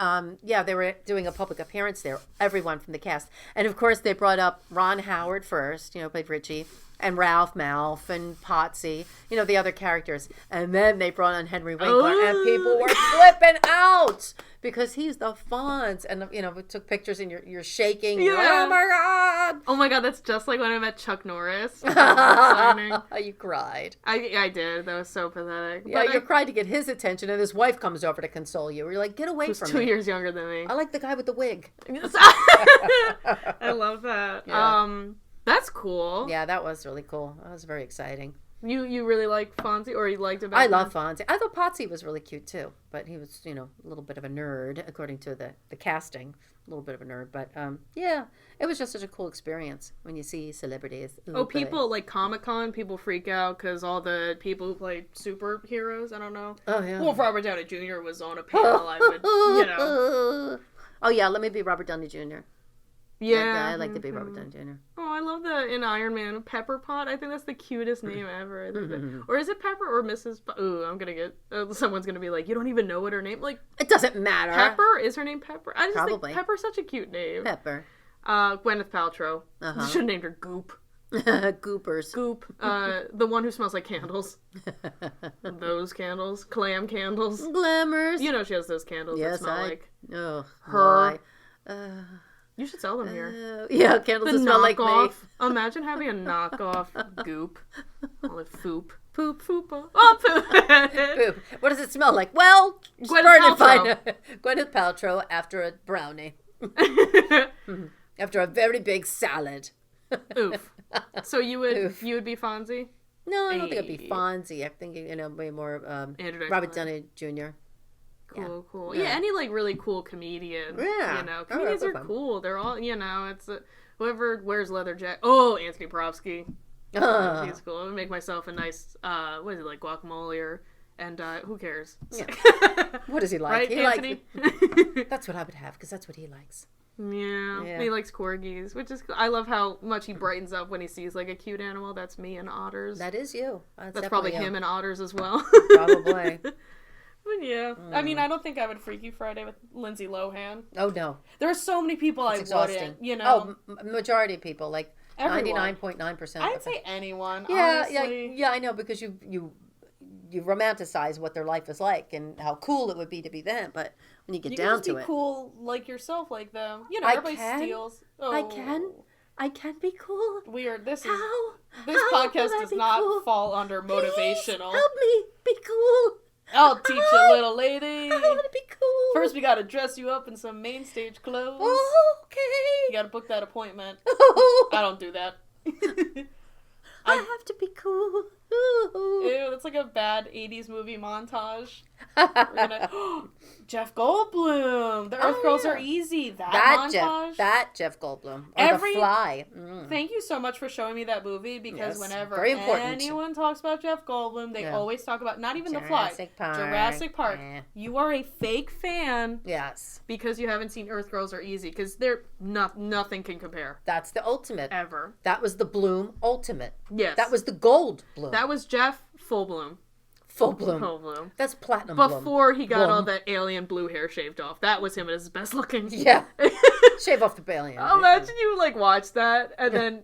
Yeah, they were doing a public appearance there, everyone from the cast. And, of course, they brought up Ron Howard first, played Richie, and Ralph Malph and Potsy, the other characters. And then they brought on Henry Winkler, and people were flipping out because he's the Fonz. And, we took pictures and you're shaking. Yeah. Oh, my God. Oh, my God, that's just like when I met Chuck Norris. You cried. I did. That was so pathetic. Yeah, But you cried to get his attention, and his wife comes over to console you. You're like, get away Who's from 2 me. years younger than me. I like the guy with the wig. I love that. Yeah. That's cool. Yeah, that was really cool. That was very exciting. You really like Fonzie, or you liked about I him? love Fonzie. I thought Potsy was really cute too, but he was, a little bit of a nerd according to the casting. A little bit of a nerd, but yeah, it was just such a cool experience when you see celebrities. Oh, people like Comic-Con, people freak out because all the people who play superheroes, I don't know. Oh, yeah. Well, if Robert Downey Jr. was on a panel, I would, Oh, yeah, let me be Robert Downey Jr. Yeah. I like to be Robert Downey Jr. Oh, I love the, in Iron Man, Pepper Pot. I think that's the cutest name ever. Or is it Pepper or Mrs. Ooh, I'm going to get, someone's going to be like, you don't even know what her name, like. It doesn't matter. Pepper? Is her name Pepper? I just Probably. think Pepper's such a cute name. Pepper. Gwyneth Paltrow. Uh-huh. Should have named her Goop. Goopers. Goop. The one who smells like candles. Those candles. Clam candles. Glamours. She has those candles that smell like Oh, her. Why? You should sell them here. Yeah, candles that smell like me. Imagine having a knockoff Goop. All the foop. Poop. Foop. Oh, poop. Poop. What does it smell like? Well, Gwyneth Paltrow. Gwyneth Paltrow after a brownie. After a very big salad. Oof. So you would be Fonzie? No, I don't think I'd be Fonzie. I think, way more Robert Downey Jr. Cool. Yeah, any like really cool comedian. Yeah. Comedians are cool. They're all, it's whoever wears leather jacket. Oh, Anthony Porofsky. He's cool. I would make myself a nice, what is it, like guacamole and who cares? Yeah. What does he like? Right, he Anthony? That's what I would have, because that's what he likes. Yeah. He likes corgis, which is, I love how much he brightens up when he sees like a cute animal. That's me and otters. That is you. That's probably him and otters as well. Probably. But yeah. I mean, I don't think I would Freaky Friday with Lindsay Lohan. Oh, no. There are so many people It's exhausting. wouldn't, Oh, majority of people, like Everyone. 99.9%. I'd say anyone, Yeah, honestly. yeah, I know, because you romanticize what their life is like and how cool it would be to be them, but when you get down to You can it, be cool like yourself, like them. I Everybody can. steals. Oh. I can be cool. Weird. This How podcast can I does be not cool? fall under motivational. Please help me be cool. I'll teach you, little lady. I want to be cool. First, we gotta dress you up in some main stage clothes. Okay. You gotta book that appointment. Oh. I don't do that. I have to be cool. Ew, that's like a bad 80s movie montage. We're gonna... Jeff Goldblum! The Earth Girls Are Easy! That montage? Jeff Goldblum. Or Every... The Fly. Thank you so much for showing me that movie, because Yes, whenever very important. anyone talks about Jeff Goldblum, they always talk about, not even Jurassic The Park. Fly, Jurassic Park. Eh. You are a fake fan Yes. because you haven't seen Earth Girls Are Easy, because they're nothing can compare. That's the ultimate. Ever. That was the Bloom ultimate. Yes. That was the gold Bloom. That was Jeff Full Bloom. Full Bloom. Full Bloom. That's platinum Bloom. Before he got Bloom. all the alien blue hair shaved off. That was him at his best looking. Yeah. Shave off the alien. Imagine you watch that and then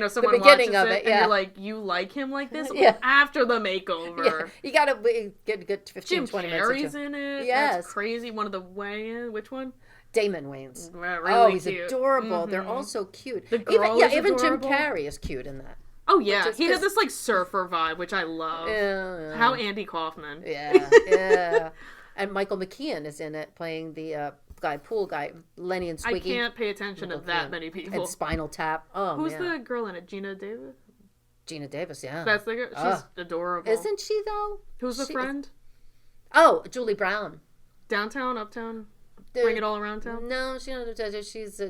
someone beginning watches of it, and yeah. you're like, you like him like this? Yeah. After the makeover. Yeah. You gotta get a good 15, Jim 20 Carrey's minutes. in it. Yes. That's crazy. One of the way which one? Damon Wayans. Really he's cute. adorable. They're all so cute. The girl is even Jim adorable. Carrey is cute in that. Oh yeah, Just he had 'cause- this surfer vibe, which I love. Yeah. How Andy Kaufman. Yeah. And Michael McKean is in it playing the pool guy, Lenny and I Squeaky. can't pay attention to that many people. And Spinal Tap. Oh, Who's man. the girl in it? Gina Davis? Gina Davis, yeah. That's the girl. She's adorable. Isn't she, though? Who's the friend? Oh, Julie Brown. Downtown, uptown? Bring it all around town? No, she's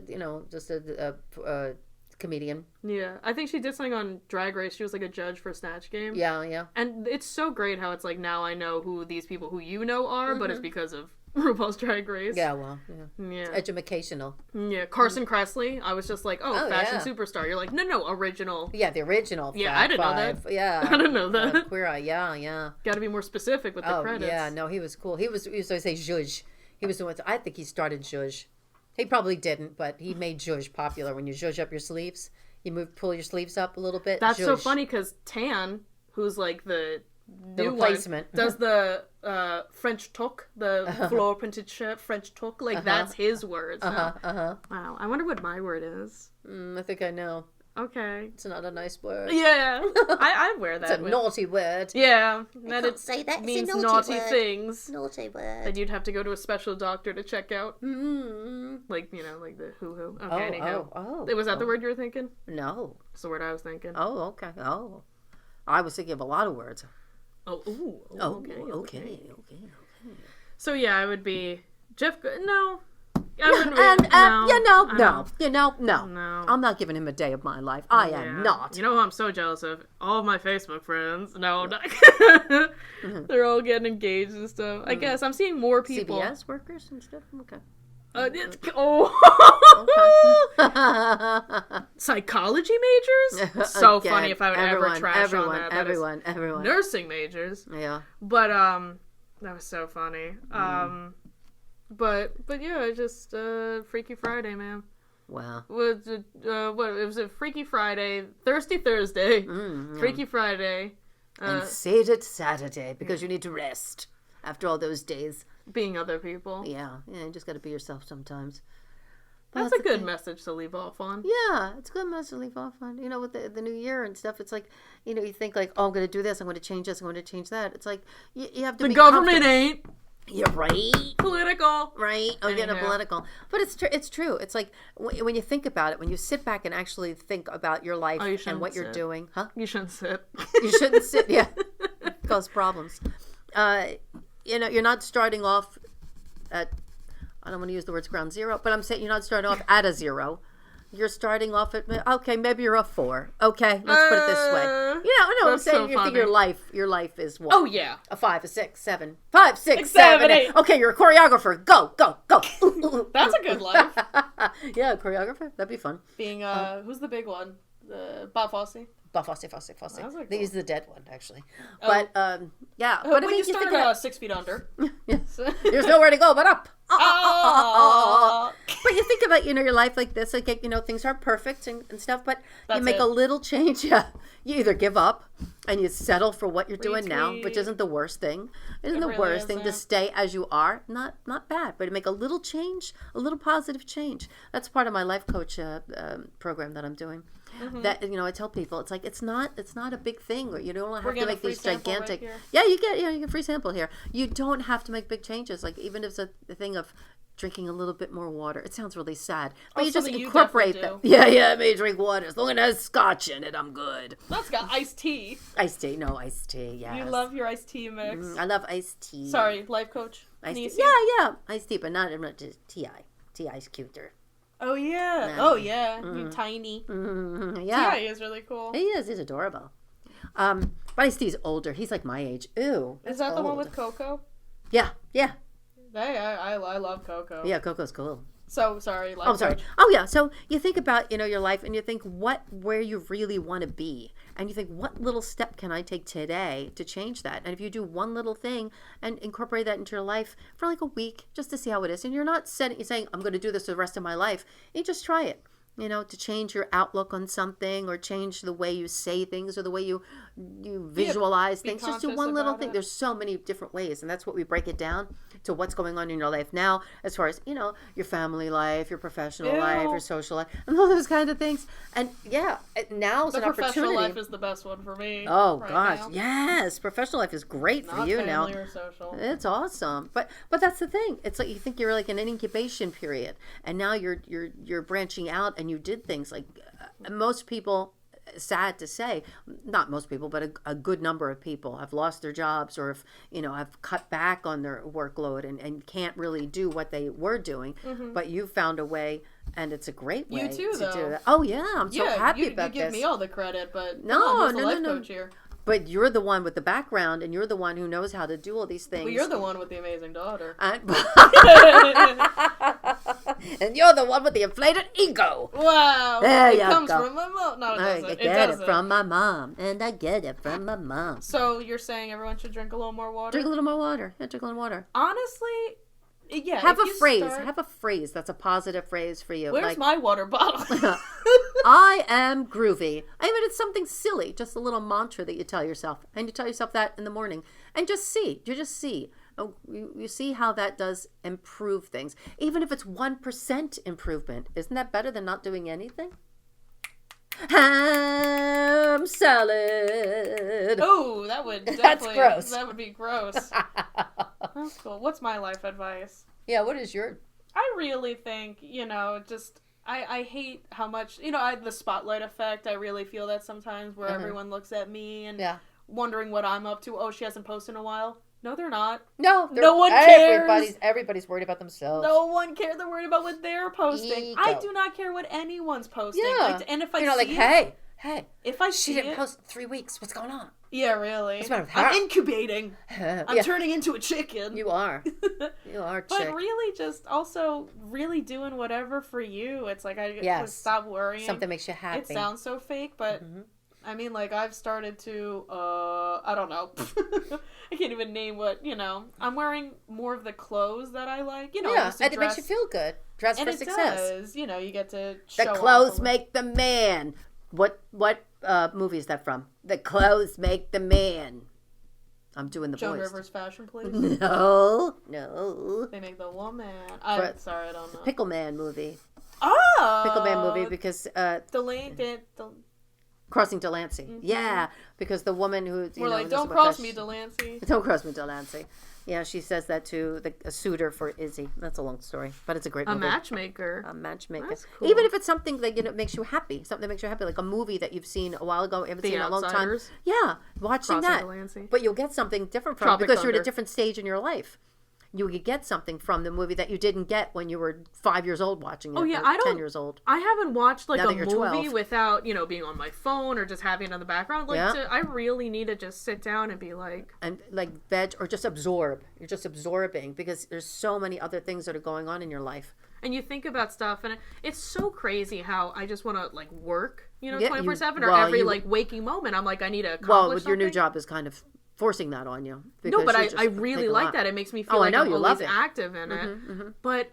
just a comedian. Yeah, I think she did something on Drag Race. She was like a judge for Snatch Game. Yeah. And it's so great how it's like now I know who these people who you know are, but it's because of RuPaul's Drag Race. Yeah, well, yeah. It's educational. Yeah, Carson Kressley. I was just like, fashion superstar. You're like, no, original. Yeah, the original. Yeah, I didn't know that. Yeah, I didn't know that. Queer Eye. Yeah. Got to be more specific with the credits. Yeah, no, he was cool. He used to say zhuzh. He was the one. I think he started zhuzh. He probably didn't, but he made zhuzh popular. When you zhuzh up your sleeves, pull your sleeves up a little bit. That's zhuzh. so funny because Tan, who's like the new replacement, one, does the French toque, the floor printed shirt, French toque. Like that's his words. Wow, I wonder what my word is. I think I know. Okay. It's not a nice word. Yeah. I wear that. It's a naughty word. Yeah. That it say that. Means it's a naughty word. things. Naughty word. That you'd have to go to a special doctor to check out. Mm-hmm. Like, like the hoo-hoo. Okay, anyhow. Oh. Was that the word you were thinking? No. It's the word I was thinking. Oh, okay. Oh. I was thinking of a lot of words. Oh, ooh. Okay. So, yeah, I would be... Jeff... No. I wouldn't No. I'm not giving him a day of my life. I am not. You know who I'm so jealous of? All of my Facebook friends. No, not. They're all getting engaged and stuff. I guess I'm seeing more people. CBS workers and stuff? Okay. Psychology majors? So Again, funny if I would ever trash on that. Everyone. Nursing majors. Yeah. But, that was so funny. But yeah, just Freaky Friday, man. Wow. It was a Freaky Friday, Thirsty Thursday, Freaky Friday, and Sated Saturday because you need to rest after all those days being other people. Yeah, you just got to be yourself sometimes. That's a good message to leave off on. Yeah, it's a good message to leave off on. With the new year and stuff, it's like, you think like, oh, I'm going to do this, I'm going to change this, I'm going to change that. It's like, you have to be government ain't. You're right. Political. Right. Oh, getting political. But it's true. It's like when you think about it, when you sit back and actually think about your life and what you're doing. Huh? You shouldn't sit. You shouldn't sit. Yeah. Cause problems. You're not starting off at, I don't want to use the words ground zero, but I'm saying you're not starting off at a zero. You're starting off at, okay, maybe you're a 4. Okay, let's put it this way. I'm saying so your life is what? Oh, yeah. A 5, a 6, 7. 5, 6, 7, 8. Okay, you're a choreographer. Go. That's a good life. Yeah, a choreographer. That'd be fun. Being, who's the big one? Bob Fosse? Bob Fosse. Cool. He's the dead one, actually. But, yeah. But when you start 6 feet under. Yes. There's nowhere to go but up. But you think about, your life like this, like, things aren't perfect and stuff, but you make a little change. Yeah. You either give up and you settle for what you're doing now, which isn't the worst thing. Isn't the worst thing to stay as you are. Not bad, but to make a little change, a little positive change. That's part of my life coach program that I'm doing. Mm-hmm. That I tell people, it's like it's not a big thing. You don't have to make these gigantic. Yeah, you get a free sample here. You don't have to make big changes. Like even if it's a thing of drinking a little bit more water. It sounds really sad, but you just incorporate that. Yeah, I may drink water as long as it has scotch in it. I'm good. That's got iced tea. Iced tea, iced tea. Yes. You love your iced tea mix. I love iced tea. Sorry, life coach. Niecey. Yeah, iced tea, but not just Ti. Ti's cuter. Oh yeah. You tiny. Yeah. Ti is really cool. He is. He's adorable. But iced tea's older. He's like my age. Ooh. Is that the one with Coco? Yeah. I love Coco. Yeah, Coco's cool. So sorry. Sorry. Oh yeah. So you think about your life and you think where you really want to be, and you think what little step can I take today to change that? And if you do one little thing and incorporate that into your life for like a week, just to see how it is, and you're not saying I'm going to do this for the rest of my life. You just try it. To change your outlook on something or change the way you say things or the way you visualize things. Just do one little thing. There's so many different ways, and that's what we break it down to what's going on in your life now, as far as, your family life, your professional life, your social life, and all those kind of things. And yeah, now's an opportunity. Professional life is the best one for me. Oh gosh, yes, professional life is great for you now. Not family or social. It's awesome, but that's the thing. It's like you think you're like in an incubation period, and now you're branching out, and you did things like most people. Sad to say, not most people, but a good number of people have lost their jobs or have cut back on their workload and can't really do what they were doing. Mm-hmm. But you found a way, and it's a great way to do that. Oh yeah, I'm so happy about this. You give me all the credit, but no. Coach here. But you're the one with the background, and you're the one who knows how to do all these things. Well, you're the one with the amazing daughter. And you're the one with the inflated ego. Wow. There it comes from my mom. No, it doesn't. I get it from my mom. And I get it from my mom. So you're saying everyone should drink a little more water? Drink a little more water. Yeah, drink a little water. Honestly, yeah. Have a phrase. Have a phrase that's a positive phrase for you. Where's my water bottle? I am groovy. I mean, it's something silly, just a little mantra that you tell yourself. And you tell yourself that in the morning. And just see. You just see. Oh, you see how that does improve things. Even if it's 1% improvement. Isn't that better than not doing anything? Ham salad. Oh, that would definitely... That's gross. That would be gross. That's cool. What's my life advice? Yeah, what is your... I really think, just... I hate how much, the spotlight effect. I really feel that sometimes where everyone looks at me and wondering what I'm up to. Oh, she hasn't posted in a while. No, they're not. No one cares. Everybody's worried about themselves. No one cares. They're worried about what they're posting. Ego. I do not care what anyone's posting. Yeah. And if I see hey, if I see she didn't post in 3 weeks. What's going on? Yeah, really. What's the matter with her? I'm incubating. I'm turning into a chicken. You are. You are. But really, just also really doing whatever for you. It's like I stop worrying. Something makes you happy. It sounds so fake, but. Mm-hmm. I mean, like, I've started to, I don't know. I can't even name what, I'm wearing more of the clothes that I like, and it makes you feel good. Dress for success. It does. You get to show The clothes make the man. What movie is that from? The clothes make the man. I'm doing the Joan voice. Rivers Fashion Police? No. They make the woman. Sorry, I don't know. Pickle Man movie. Oh! Pickle Man movie because... Crossing Delancey. Mm-hmm. Yeah, because the woman who... We're like, don't cross me, Delancey. Don't cross me, Delancey. Yeah, she says that to a suitor for Izzy. That's a long story, but it's a great movie. A matchmaker. That's cool. Even if it's something that makes you happy. Something that makes you happy, like a movie that you've seen a while ago, you haven't seen in a long time. Yeah, watching that. Delancey. But you'll get something different from it because you're at a different stage in your life. You could get something from the movie that you didn't get when you were 5 years old watching it. 10 years old. I haven't watched like a movie 12. without, being on my phone or just having it in the background. I really need to just sit down and be like... And like veg or just absorb. You're just absorbing because there's so many other things that are going on in your life. And you think about stuff and it's so crazy how I just want to like work, 24/7 or every waking moment. I'm like, I need to accomplish something. Your new job is kind of... forcing that on you. No, but I really like that. It makes me feel like I'm always active in it. Mm-hmm. But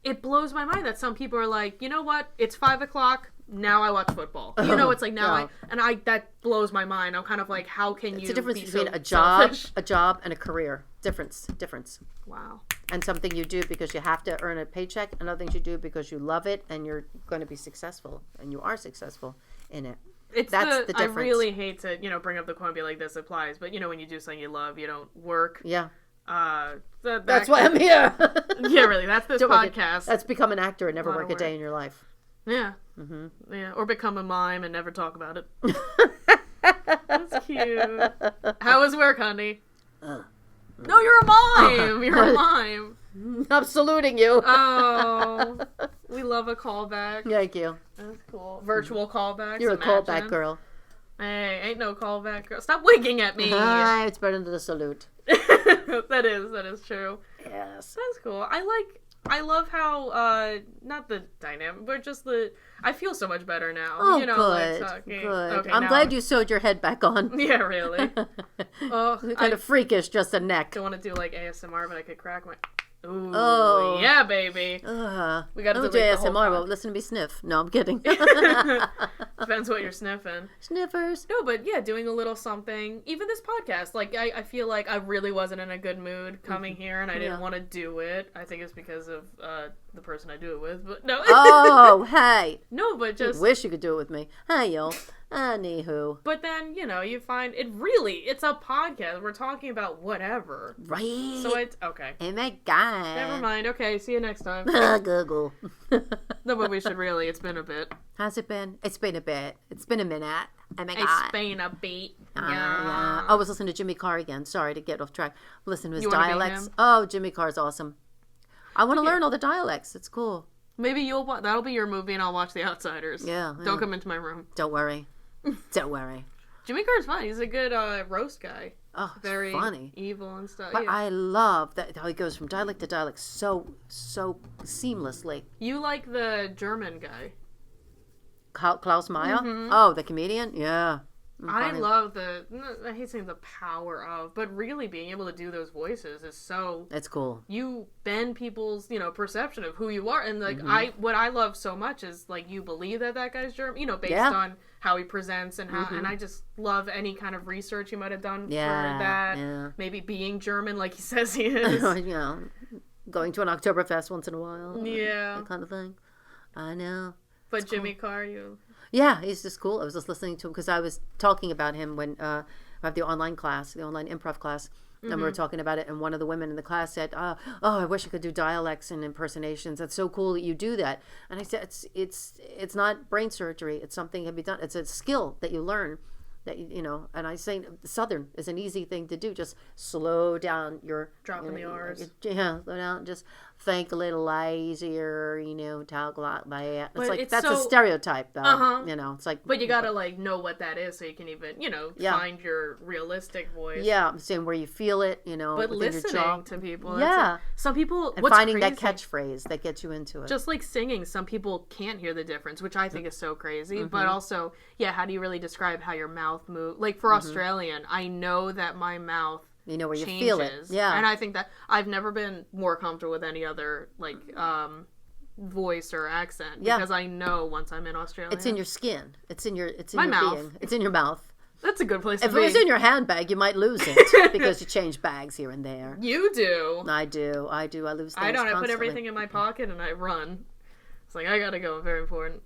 it blows my mind that some people are like, you know what? It's 5:00. Now I watch football. It's like now that blows my mind. I'm kind of like, how can you? It's a difference between a job and a career. Difference. Wow. And something you do because you have to earn a paycheck, and other things you do because you love it and you're going to be successful, and you are successul in it. That's the difference. I really hate to, bring up the quote and be like, this applies. But, when you do something you love, you don't work. Yeah. That's why I'm here. Yeah, really. That's this podcast. That's become an actor and never work a day in your life. Yeah. Mm-hmm. Yeah. Or become a mime and never talk about it. That's cute. How was work, honey? No, you're a mime. You're a mime. I'm saluting you. Oh, we love a callback. Thank you. That's cool. Virtual callbacks. You're a callback girl. Hey, ain't no callback girl. Stop winking at me. It's better than the salute. That is true. Yes. That's cool. I love how, not the dynamic, but just I feel so much better now. Oh, good. Good. Okay, I'm glad you sewed your head back on. Yeah, really. Kind of freakish, just a neck. I don't want to do like ASMR, but I could crack my... Ooh, oh yeah, baby. We got to do ASMR, but listen to me sniff. No, I'm kidding. Depends what you're sniffing. Sniffers. No, but yeah, doing a little something. Even this podcast. Like, I feel like I really wasn't in a good mood coming here, and I didn't want to do it. I think it's because of the person I do it with, but no. Oh, hey. No, but just... I wish you could do it with me. Hey, yo. Anywho. But then, you find it's a podcast. We're talking about whatever. Right. So it's, okay. Oh my God. Never mind. Okay, see you next time. Google. No, but we should really. It's been a bit. Has it been? It's been a bit. It's been a minute. Oh my God. It's been a bit. Yeah. I was listening to Jimmy Carr again. Sorry to get off track. Listen to his You wanna be dialects. him? Oh, Jimmy Carr's awesome. I want to learn all the dialects. It's cool. Maybe that'll be your movie, and I'll watch The Outsiders. Yeah. Don't come into my room. Don't worry. Don't worry. Jimmy Carr's fun. He's a good roast guy. Oh, it's Very funny. evil and stuff. But Yeah. I love that how he goes from dialect to dialect so seamlessly. You like the German guy. Klaus Meyer? Mm-hmm. Oh, the comedian? Yeah. I Funny. love I hate saying the power of, but really being able to do those voices is so... It's cool. You bend people's, perception of who you are. And, like, Mm-hmm. what I love so much is, like, you believe that guy's German, based Yeah. on how he presents and how, Mm-hmm. and I just love any kind of research he might have done Yeah, for that. yeah. Maybe being German like he says he is. Going to an Oktoberfest once in a while. Yeah. That kind of thing. I know. But Jimmy Carr, Yeah, he's just cool. I was just listening to him because I was talking about him when I have the online improv class, and we were talking about it. And one of the women in the class said, "Oh, I wish I could do dialects and impersonations. That's so cool that you do that." And I said, "It's not brain surgery. It's something that can be done. It's a skill that you learn." That and I say Southern is an easy thing to do. Just slow down your dropping the R's. Yeah, slow down. Just think a little easier. Talk a lot like that. It's like that's a so... stereotype, though. It's like. But you gotta know what that is so you can even find your realistic voice. Yeah, I'm saying where you feel it. But within listening your jaw. to people. Yeah. Some people And what's finding crazy, that catchphrase that gets you into it. just like singing, some people can't hear the difference, which I think is so crazy. But also, how do you really describe how your mouth moves? Like for Australian, I know that my mouth where you changes. feel it. Yeah. And I think that I've never been more comfortable with any other voice or accent because I know once I'm in Australia. It's in your skin. It's in your My your mouth. being. It's in your mouth. That's a good place to If be. it was in your handbag, you might lose it because you change bags here and there. You do. I do. I lose things I don't. I put constantly. everything in my pocket and I run. It's like I gotta go. Very important.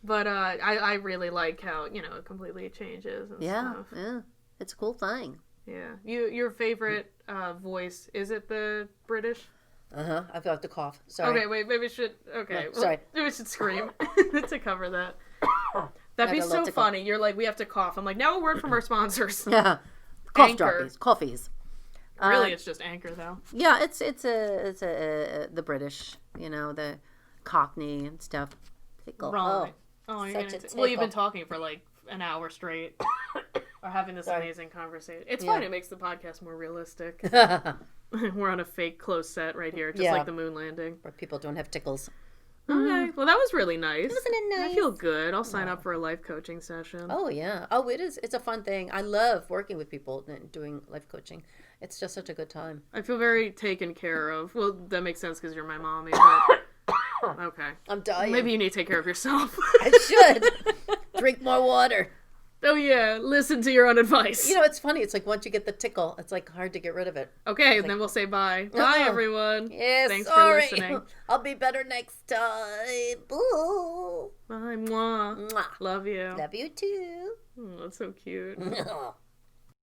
But I really like how it completely changes. And stuff. Yeah. It's a cool thing. Yeah. Your favorite voice, is it the British? I've got to cough. Sorry. Okay, wait. Maybe we should. Okay. No, sorry. Maybe we should scream to cover that. That'd be I'd love so to funny. You're like, we have to cough. I'm like, now a word from our sponsors. Yeah. Cough Anchor. Coffees. Really, it's just Anchor though. Yeah, it's the British, the Cockney and stuff. Tickle. Wrong. Oh, you're such gonna a tickle. well, you've been talking for like an hour straight, or having this amazing conversation. It's fine. It makes the podcast more realistic. We're on a fake closed set right here, just like the moon landing. Where people don't have tickles. Okay. Well, that was really nice. Wasn't it nice? I feel good. I'll sign up for a life coaching session. Oh, yeah. Oh, it is. It's a fun thing. I love working with people and doing life coaching. It's just such a good time. I feel very taken care of. Well, that makes sense because you're my mommy, but... Okay. I'm dying. Maybe you need to take care of yourself. I should. Drink more water. Oh, yeah. Listen to your own advice. It's funny. It's like once you get the tickle, it's like hard to get rid of it. Okay, and then we'll say bye. Bye, everyone. Yes, Thanks sorry. for listening. I'll be better next time. Boo. Bye, mwah. Mwah. Love you. Love you too. Oh, that's so cute.